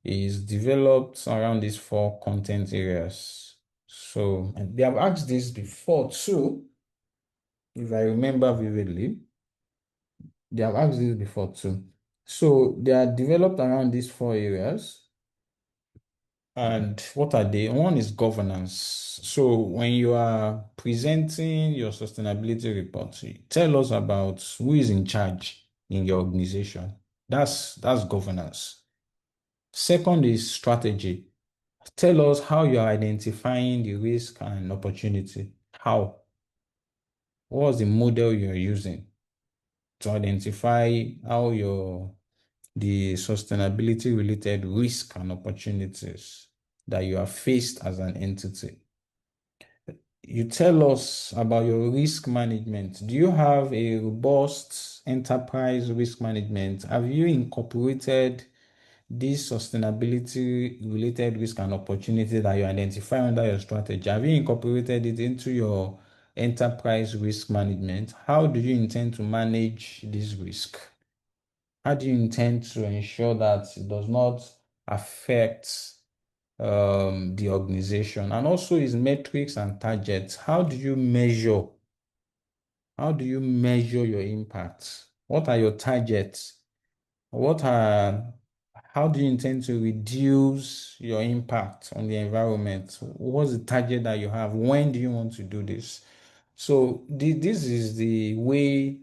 is developed around these four content areas. So, and they have asked this before too, if I remember vividly. They have asked this before too. So they are developed around these four areas. And what are they? One is governance. So when you are presenting your sustainability report, tell us about who is in charge in your organization. That's governance. Second is strategy. Tell us how you are identifying the risk and opportunity. How? What's the model you're using to identify how the sustainability related risk and opportunities that you are faced as an entity? You tell us about your risk management. Do you have a robust enterprise risk management? Have you incorporated this sustainability related risk and opportunity that you identify under your strategy? Have you incorporated it into your enterprise risk management? How do you intend to manage this risk? How do you intend to ensure that it does not affect the organization? And also its metrics and targets. How do you measure? How do you measure your impact? What are your targets? How do you intend to reduce your impact on the environment? What's the target that you have? When do you want to do this? So this is the way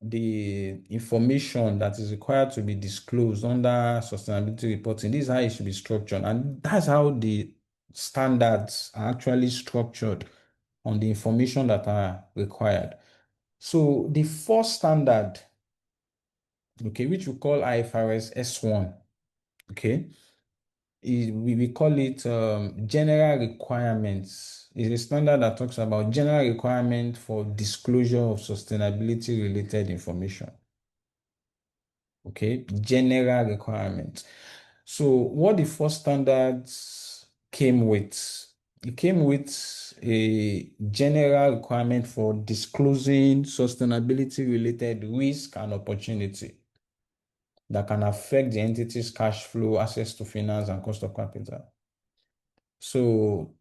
the information that is required to be disclosed under sustainability reporting. This is how it should be structured. And that's how the standards are actually structured on the information that are required. So the first standard, okay, which we call IFRS S1, okay, we call it general requirements. It's a standard that talks about general requirement for disclosure of sustainability related information. Okay, general requirement. So what the first standards came with, it came with a general requirement for disclosing sustainability related risk and opportunity that can affect the entity's cash flow, access to finance, and cost of capital. So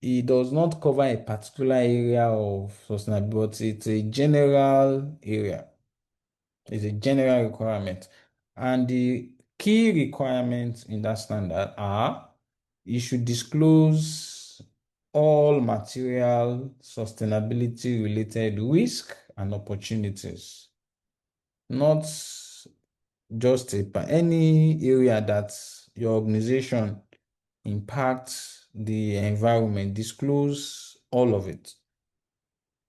it does not cover a particular area of sustainability, but it's a general area. It's a general requirement. And the key requirements in that standard are you should disclose all material sustainability related risk and opportunities, not just any area that your organization impacts the environment. Disclose all of it,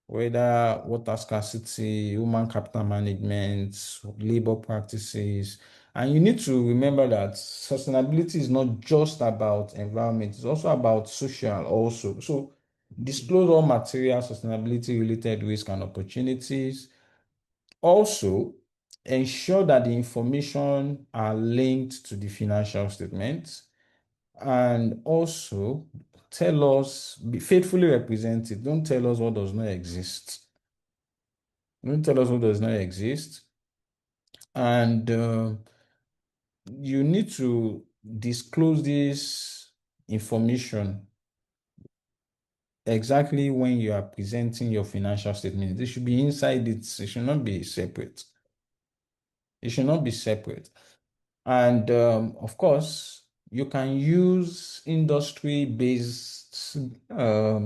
whether water scarcity, human capital management, labor practices. And you need to remember that sustainability is not just about environment, it's also about social also. So disclose all material sustainability related risk and opportunities. Also, ensure that the information are linked to the financial statements. And also tell us, faithfully represent it. Don't tell us what does not exist. Don't tell us what does not exist. And you need to disclose this information exactly when you are presenting your financial statement. They should be inside it. It should not be separate. It should not be separate. And of course, you can use industry-based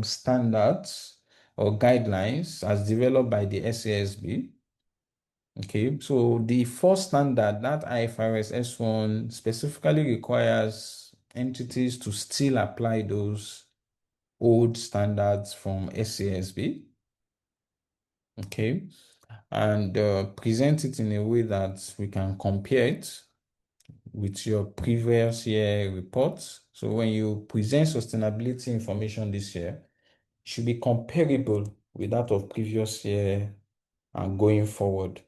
standards or guidelines as developed by the SASB. Okay, so the first standard, that IFRS S1, specifically requires entities to still apply those old standards from SASB. Okay, and present it in a way that we can compare it with your previous year reports. So when you present sustainability information this year, it should be comparable with that of previous year and going forward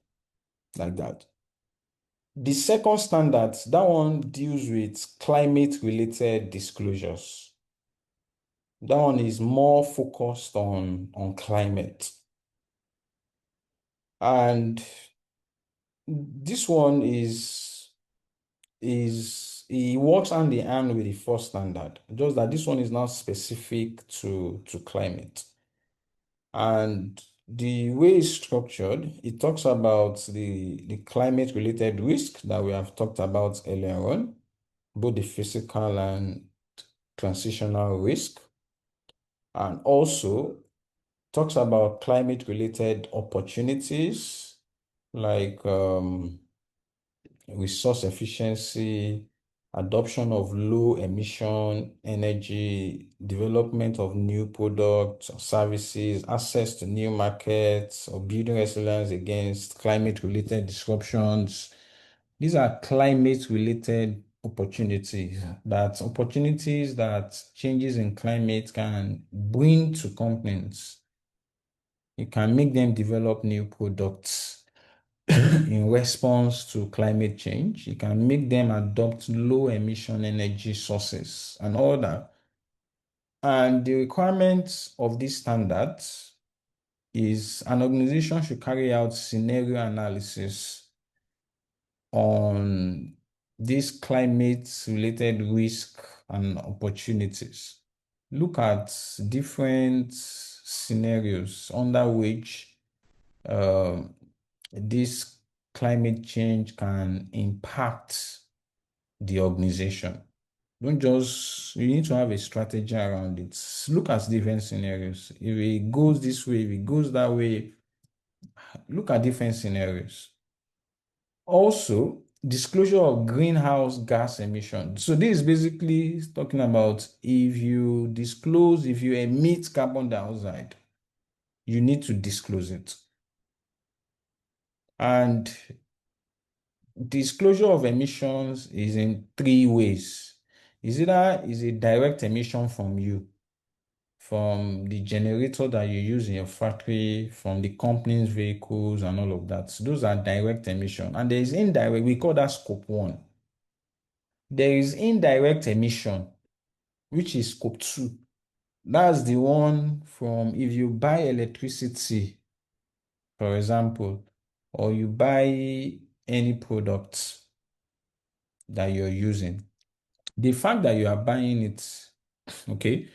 like that. The second standard, that one deals with climate-related disclosures. That one is more focused on climate. And this one it works hand in hand with the first standard, just that this one is not specific to climate. And the way it's structured, it talks about the climate-related risk that we have talked about earlier on, both the physical and transitional risk, and also talks about climate-related opportunities like resource efficiency, adoption of low emission energy, development of new products or services, access to new markets, or building resilience against climate-related disruptions. These are climate-related opportunities that changes in climate can bring to companies. You can make them develop new products in response to climate change. You can make them adopt low emission energy sources and all that. And the requirements of these standards is an organization should carry out scenario analysis on these climate-related risk and opportunities. Look at different scenarios under which this climate change can impact the organization. Don't just, you need to have a strategy around it. Look at different scenarios. If it goes this way, if it goes that way, look at different scenarios. Also, disclosure of greenhouse gas emissions. So this is basically talking about if you disclose, if you emit carbon dioxide, you need to disclose it. And disclosure of emissions is in three ways. Is either is a direct emission from you, from the generator that you use in your factory, from the company's vehicles and all of that. So those are direct emission. And there is indirect, we call that scope 1. There is indirect emission, which is scope 2. That's the one from if you buy electricity, for example, or you buy any products that you're using. The fact that you are buying it, okay,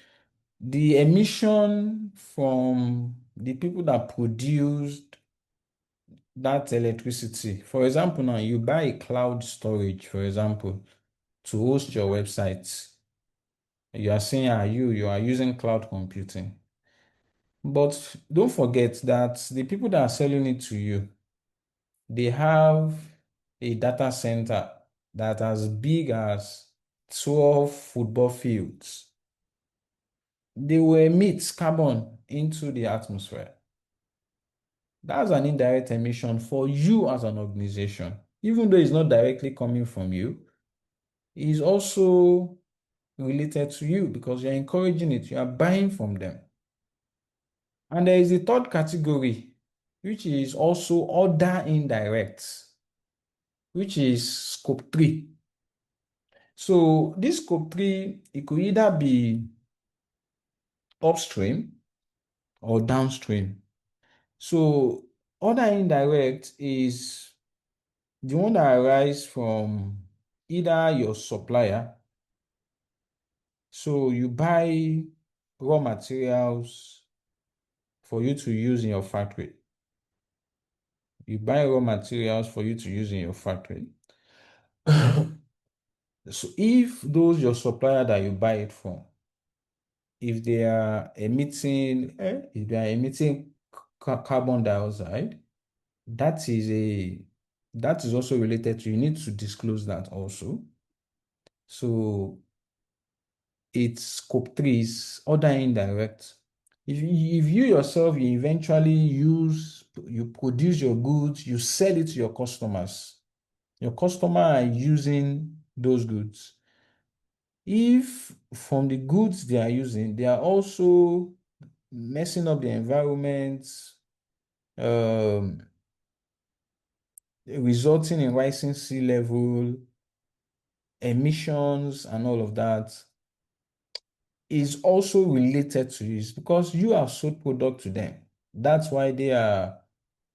the emission from the people that produced that electricity. For example, now you buy a cloud storage, for example, to host your websites. You are saying, you are using cloud computing. But don't forget that the people that are selling it to you, they have a data center that as big as 12 football fields. They will emit carbon into the atmosphere. That's an indirect emission for you as an organization. Even though it's not directly coming from you, it is also related to you because you're encouraging it, you are buying from them. And there is a third category, which is also other indirects, which is scope 3. So this scope 3, it could either be upstream or downstream. So other indirect is the one that arises from either your supplier. So you buy raw materials for you to use in your factory. You buy raw materials for you to use in your factory. So if those your supplier that you buy it from, if they are emitting carbon dioxide, that is also related to, you need to disclose that also. So it's scope 3 is other indirect. If you yourself, you eventually you produce your goods, you sell it to your customers. Your customer are using those goods. If from the goods they are using, they are also messing up the environment, um, resulting in rising sea level, emissions, and all of that, is also related to this because you have sold product to them. That's why they are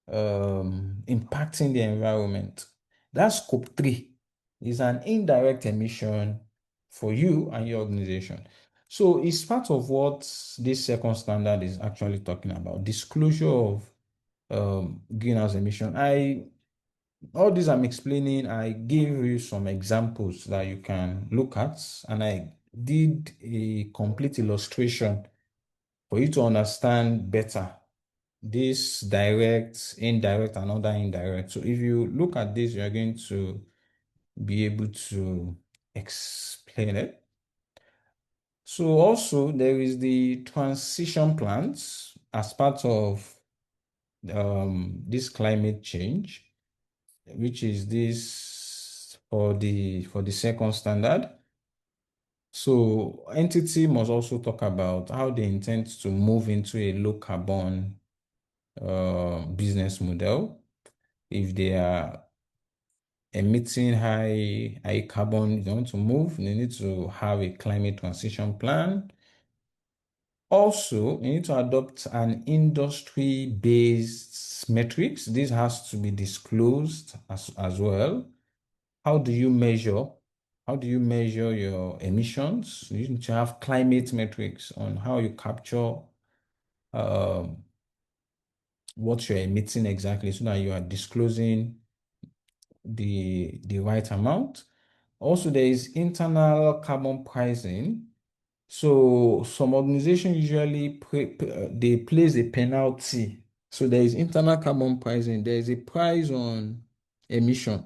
impacting the environment. That's scope 3 is an indirect emission for you and your organization. So it's part of what this second standard is actually talking about, disclosure of greenhouse emission. All this I'm explaining, I gave you some examples that you can look at, and I did a complete illustration for you to understand better this direct, indirect, and other indirect. So if you look at this, you're going to be able to explain it. So also there is the transition plans as part of this climate change, which is this for the second standard. So entity must also talk about how they intend to move into a low carbon business model. If they are emitting high carbon, they want to move, they need to have a climate transition plan. Also, you need to adopt an industry-based metrics. This has to be disclosed as well. How do you measure? How do you measure your emissions? You need to have climate metrics on how you capture um, what you're emitting exactly so that you are disclosing the right amount. Also, there is internal carbon pricing. So some organizations usually they place a penalty. So there is internal carbon pricing. There is a price on emission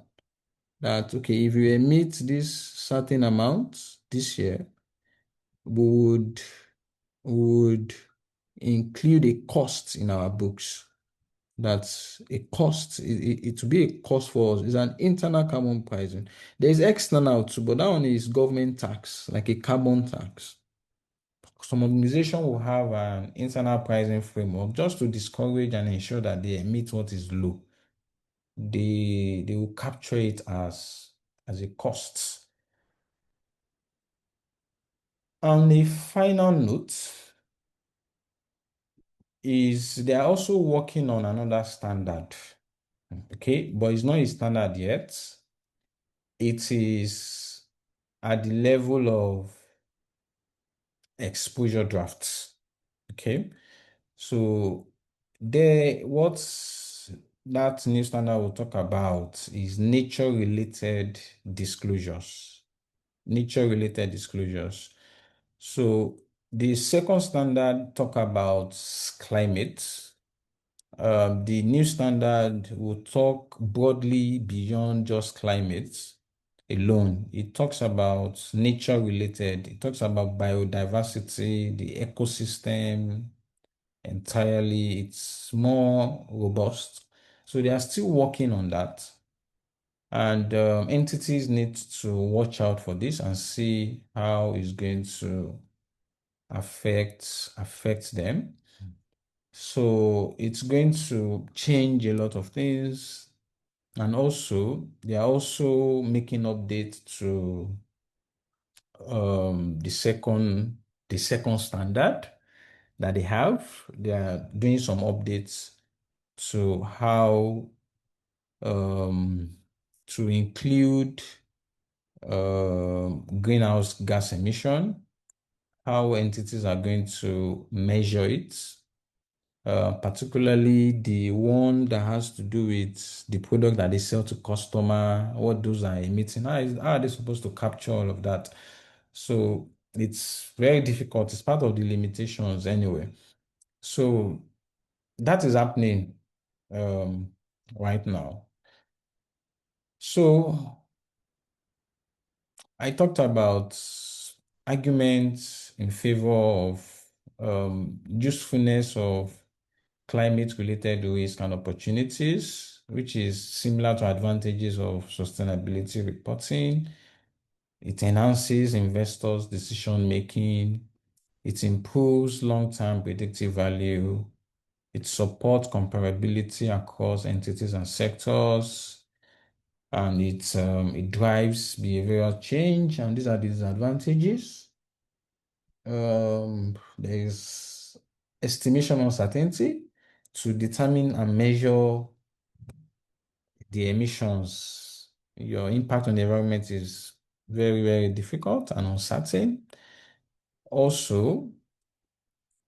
that, okay, if you emit this certain amount this year, would would include a cost in our books. That's a cost. It will be a cost for us. It's an internal carbon pricing. There's external too, but that one is government tax, like a carbon tax. Some organization will have an internal pricing framework just to discourage and ensure that they emit what is low. They will capture it as a cost. On a final note, is they are also working on another standard. Okay, but it's not a standard yet. It is at the level of exposure drafts. Okay, so what's that new standard will talk about is nature-related disclosures. Nature-related disclosures. So the second standard talk about climate. The new standard will talk broadly beyond just climate alone. It talks about nature related, it talks about biodiversity, the ecosystem entirely. It's more robust. So they are still working on that. And entities need to watch out for this and see how it's going to affect them. So it's going to change a lot of things. And also, they are also making updates to the second standard. that they have. They are doing some updates to how to include greenhouse gas emission, how entities are going to measure it, particularly the one that has to do with the product that they sell to customer, what those are emitting. How are they supposed to capture all of that? So it's very difficult. It's part of the limitations anyway. So that is happening right now. So I talked about arguments in favor of usefulness of climate-related risk and opportunities, which is similar to advantages of sustainability reporting. It enhances investors' decision-making. It improves long-term predictive value. It supports comparability across entities and sectors. And it drives behavioral change. And these are the disadvantages. There is estimation uncertainty to determine and measure the emissions. Your impact on the environment is very, very difficult and uncertain. Also,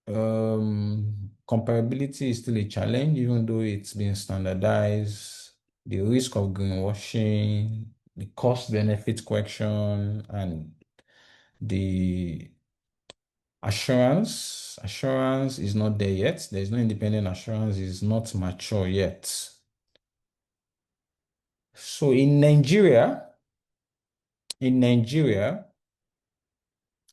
comparability is still a challenge, even though it's been standardized. The risk of greenwashing, the cost-benefit question, and the assurance is not there yet. There's no independent assurance, is not mature yet. So in Nigeria,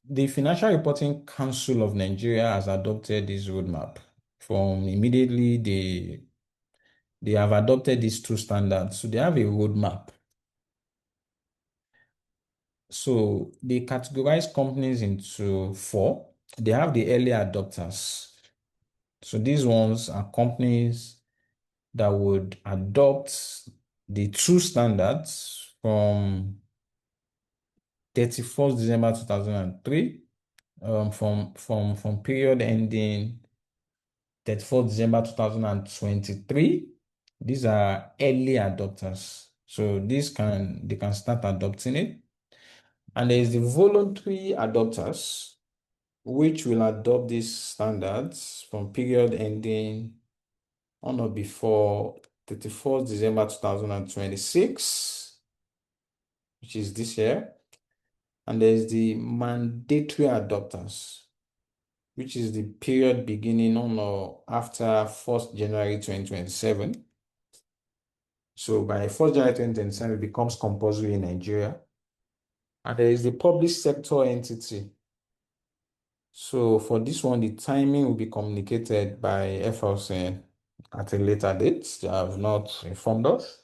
the Financial Reporting Council of Nigeria has adopted this roadmap. From immediately, they have adopted these two standards. So they have a roadmap. So they categorize companies into four. They have the early adopters. So these ones are companies that would adopt the two standards from 31st December 2003, from period ending 31st December 2023. These are early adopters. So they can start adopting it. And there is the voluntary adopters, which will adopt these standards from period ending on or before 31st December 2026, which is this year. And there's the mandatory adopters, which is the period beginning on or after 1st January 2027. So by 1st January 2027, it becomes compulsory in Nigeria. And there is the public sector entity. So for this one, the timing will be communicated by FLCN at a later date. They have not informed us.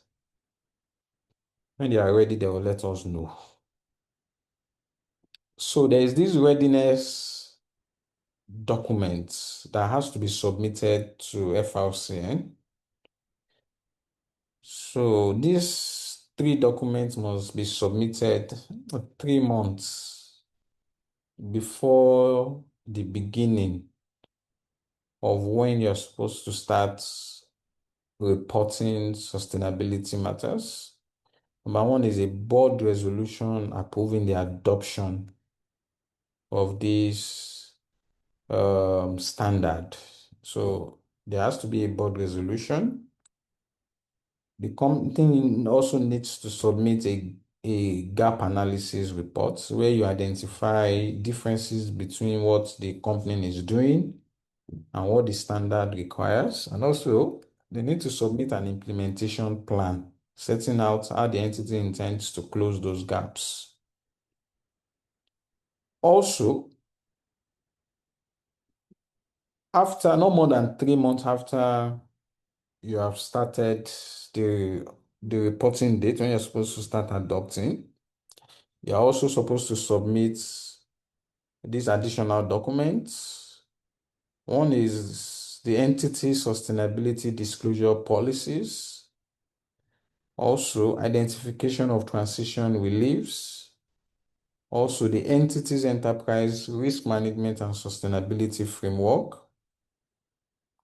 When they are ready, they will let us know. So there is this readiness document that has to be submitted to FLCN. So these three documents must be submitted 3 months before the beginning of when you're supposed to start reporting sustainability matters. Number one is a board resolution approving the adoption of this standard. So there has to be a board resolution. The company also needs to submit a gap analysis report where you identify differences between what the company is doing and what the standard requires. And also, they need to submit an implementation plan setting out how the entity intends to close those gaps. Also, after no more than 3 months after you have started the reporting date when you're supposed to start adopting, you're also supposed to submit these additional documents. One is the entity sustainability disclosure policies. Also, identification of transition reliefs. Also, the entity's enterprise risk management and sustainability framework.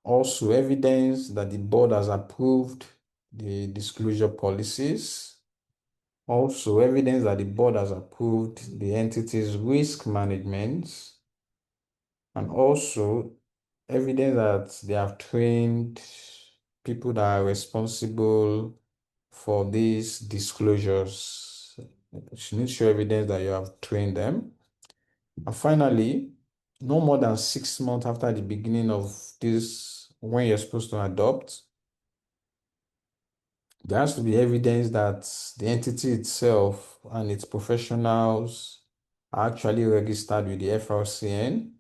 Also, evidence that the board has approved the disclosure policies. Also, evidence that the board has approved the entity's risk management. And also, evidence that they have trained people that are responsible for these disclosures. You need to show evidence that you have trained them. And finally, no more than 6 months after the beginning of this, when you're supposed to adopt, there has to be evidence that the entity itself and its professionals are actually registered with the FRCN,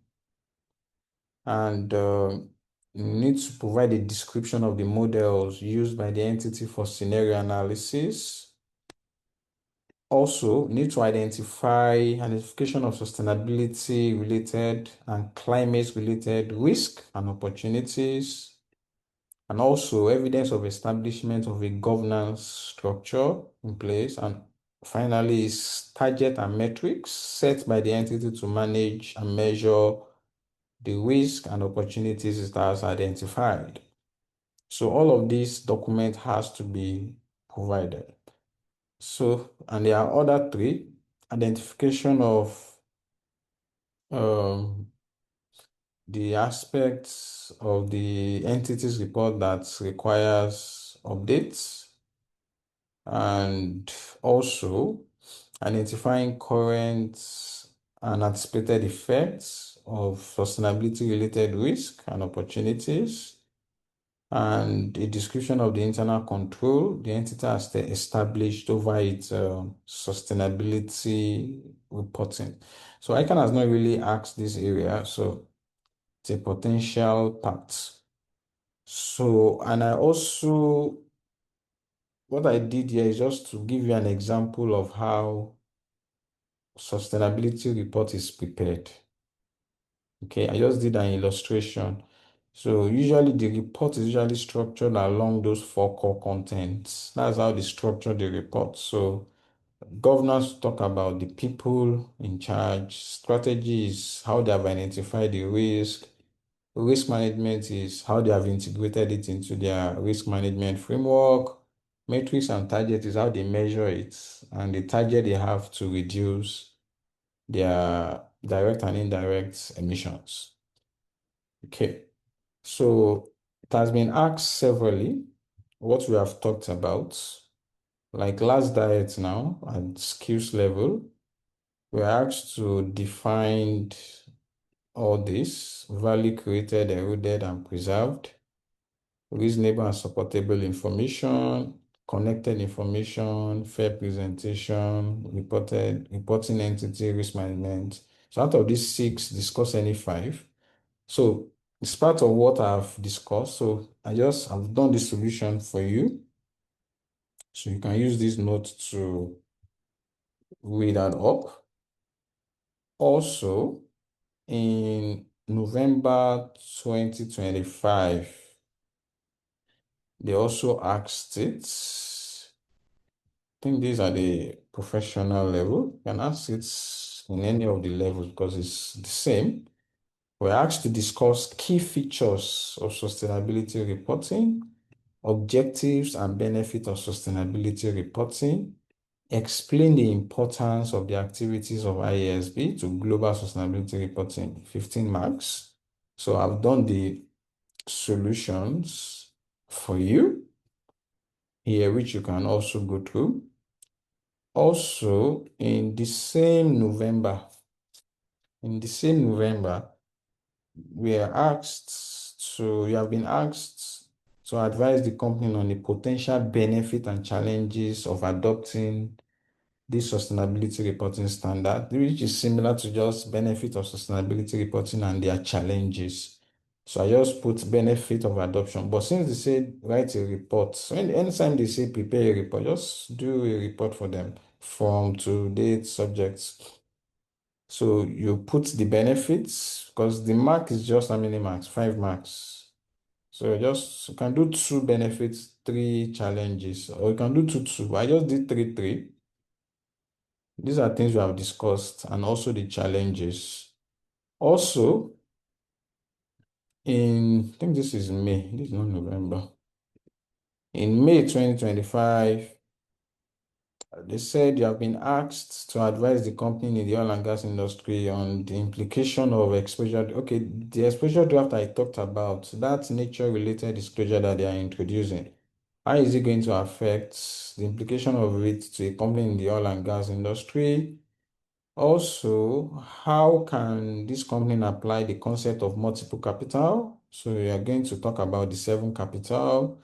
and you need to provide a description of the models used by the entity for scenario analysis. Also, need to identification of sustainability related and climate related risk and opportunities, and also evidence of establishment of a governance structure in place. And finally, is target and metrics set by the entity to manage and measure the risk and opportunities it has identified. So all of this document has to be provided. So, and there are other three: identification of the aspects of the entities report that requires updates, and also identifying current and anticipated effects of sustainability related risk and opportunities, and a description of the internal control the entity has established over its sustainability reporting. So ICANN has not really asked this area, so it's a potential part. So, and I also, what I did here is just to give you an example of how sustainability report is prepared. Okay, I just did an illustration. So usually the report is usually structured along those four core contents. That's how they structure the report. So governance talk about the people in charge. Strategy is how they have identified the risk. Risk management is how they have integrated it into their risk management framework. Metrics and target is how they measure it, and the target they have to reduce their direct and indirect emissions. Okay, so it has been asked severally what we have talked about, like last diet now at skills level. We're asked to define all this: value created, eroded, and preserved, reasonable and supportable information, connected information, fair presentation, reporting entity, risk management. So out of these six, discuss any five. So it's part of what I've discussed. So I've done the solution for you. So you can use this note to read that up. Also, in November 2025, they also asked it. I think these are the professional level. You can ask it in any of the levels because it's the same. We're asked to discuss key features of sustainability reporting, objectives and benefits of sustainability reporting, explain the importance of the activities of IASB to global sustainability reporting, 15 marks. So I've done the solutions for you here, which you can also go through. Also, in the same November, you have been asked to advise the company on the potential benefit and challenges of adopting this sustainability reporting standard, which is similar to just benefit of sustainability reporting and their challenges. So I just put benefit of adoption. But since they say write a report, so anytime they say prepare a report, just do a report for them from to date subjects. So you put the benefits because the mark is just how many marks? 5 marks. So you can do 2 benefits, 3 challenges, or you can do 2. I just did 3. These are things we have discussed, and also the challenges. Also, I think this is May, this is not November. In May 2025, they said you have been asked to advise the company in the oil and gas industry on the implication of exposure. Okay, the exposure draft I talked about, that nature-related disclosure that they are introducing. How is it going to affect the implication of it to a company in the oil and gas industry? Also, how can this company apply the concept of multiple capital? So we are going to talk about the 7 capital.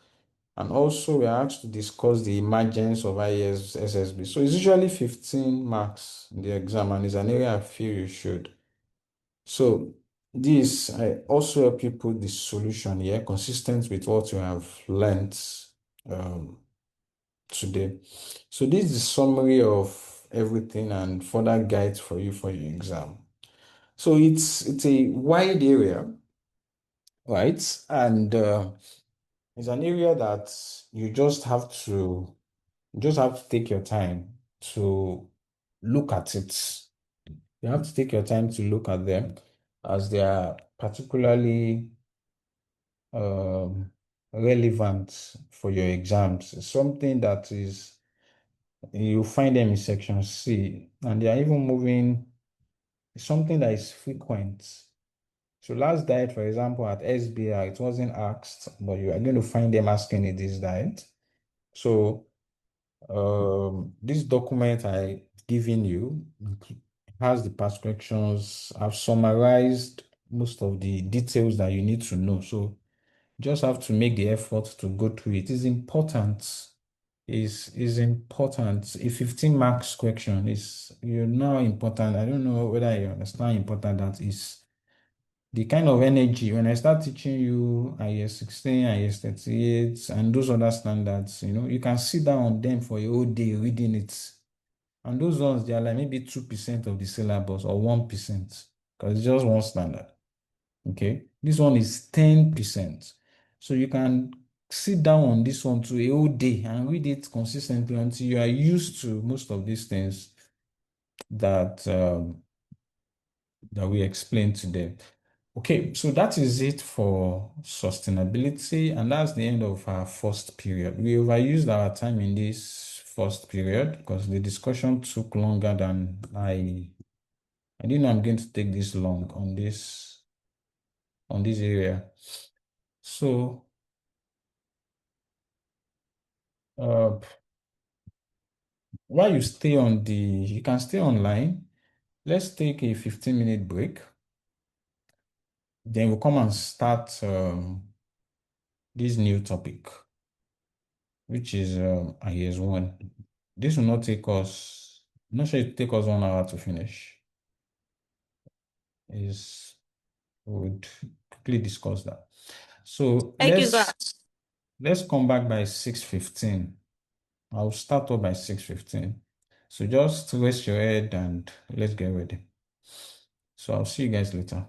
And also we are asked to discuss the emergence of ISSB. So it's usually 15 marks in the exam and it's an area I feel you should. So this, I also help you put the solution here consistent with what you have learned today. So this is the summary of everything and further guides for you for your exam. So it's a wide area, right? And it's an area that you just have to take your time to look at it. You have to take your time to look at them as they are particularly um, relevant for your exams. It's something that is, you find them in section C, and they are even moving something that is frequent. So last diet, for example, at SBI, it wasn't asked, but you are going to find them asking it this diet. So this document I given you has the past questions. I've summarized most of the details that you need to know. So just have to make the effort to go through it. It's important. Is important. A 15 marks question is important. I don't know whether you understand how important that is. The kind of energy when I start teaching you IS 16, IS 38, and those other standards, you can sit down on them for a whole day reading it. And those ones, they are like maybe 2% of the syllabus or 1%, because it's just one standard. Okay. This one is 10%. So you can sit down on this one to a whole day and read it consistently until you are used to most of these things that we explained today. Okay, so that is it for sustainability, and that's the end of our first period. We overused our time in this first period because the discussion took longer than I didn't know I'm going to take this long on this area. So uh while you can stay online. Let's take a 15-minute break. Then we'll come and start this new topic, which is IS 1. This will not take us, I'm not sure it will take us 1 hour to finish. We would quickly discuss that. So Thank you, sir. let's come back by 6:15. I'll start up by 6:15. So just rest your head and let's get ready. So I'll see you guys later.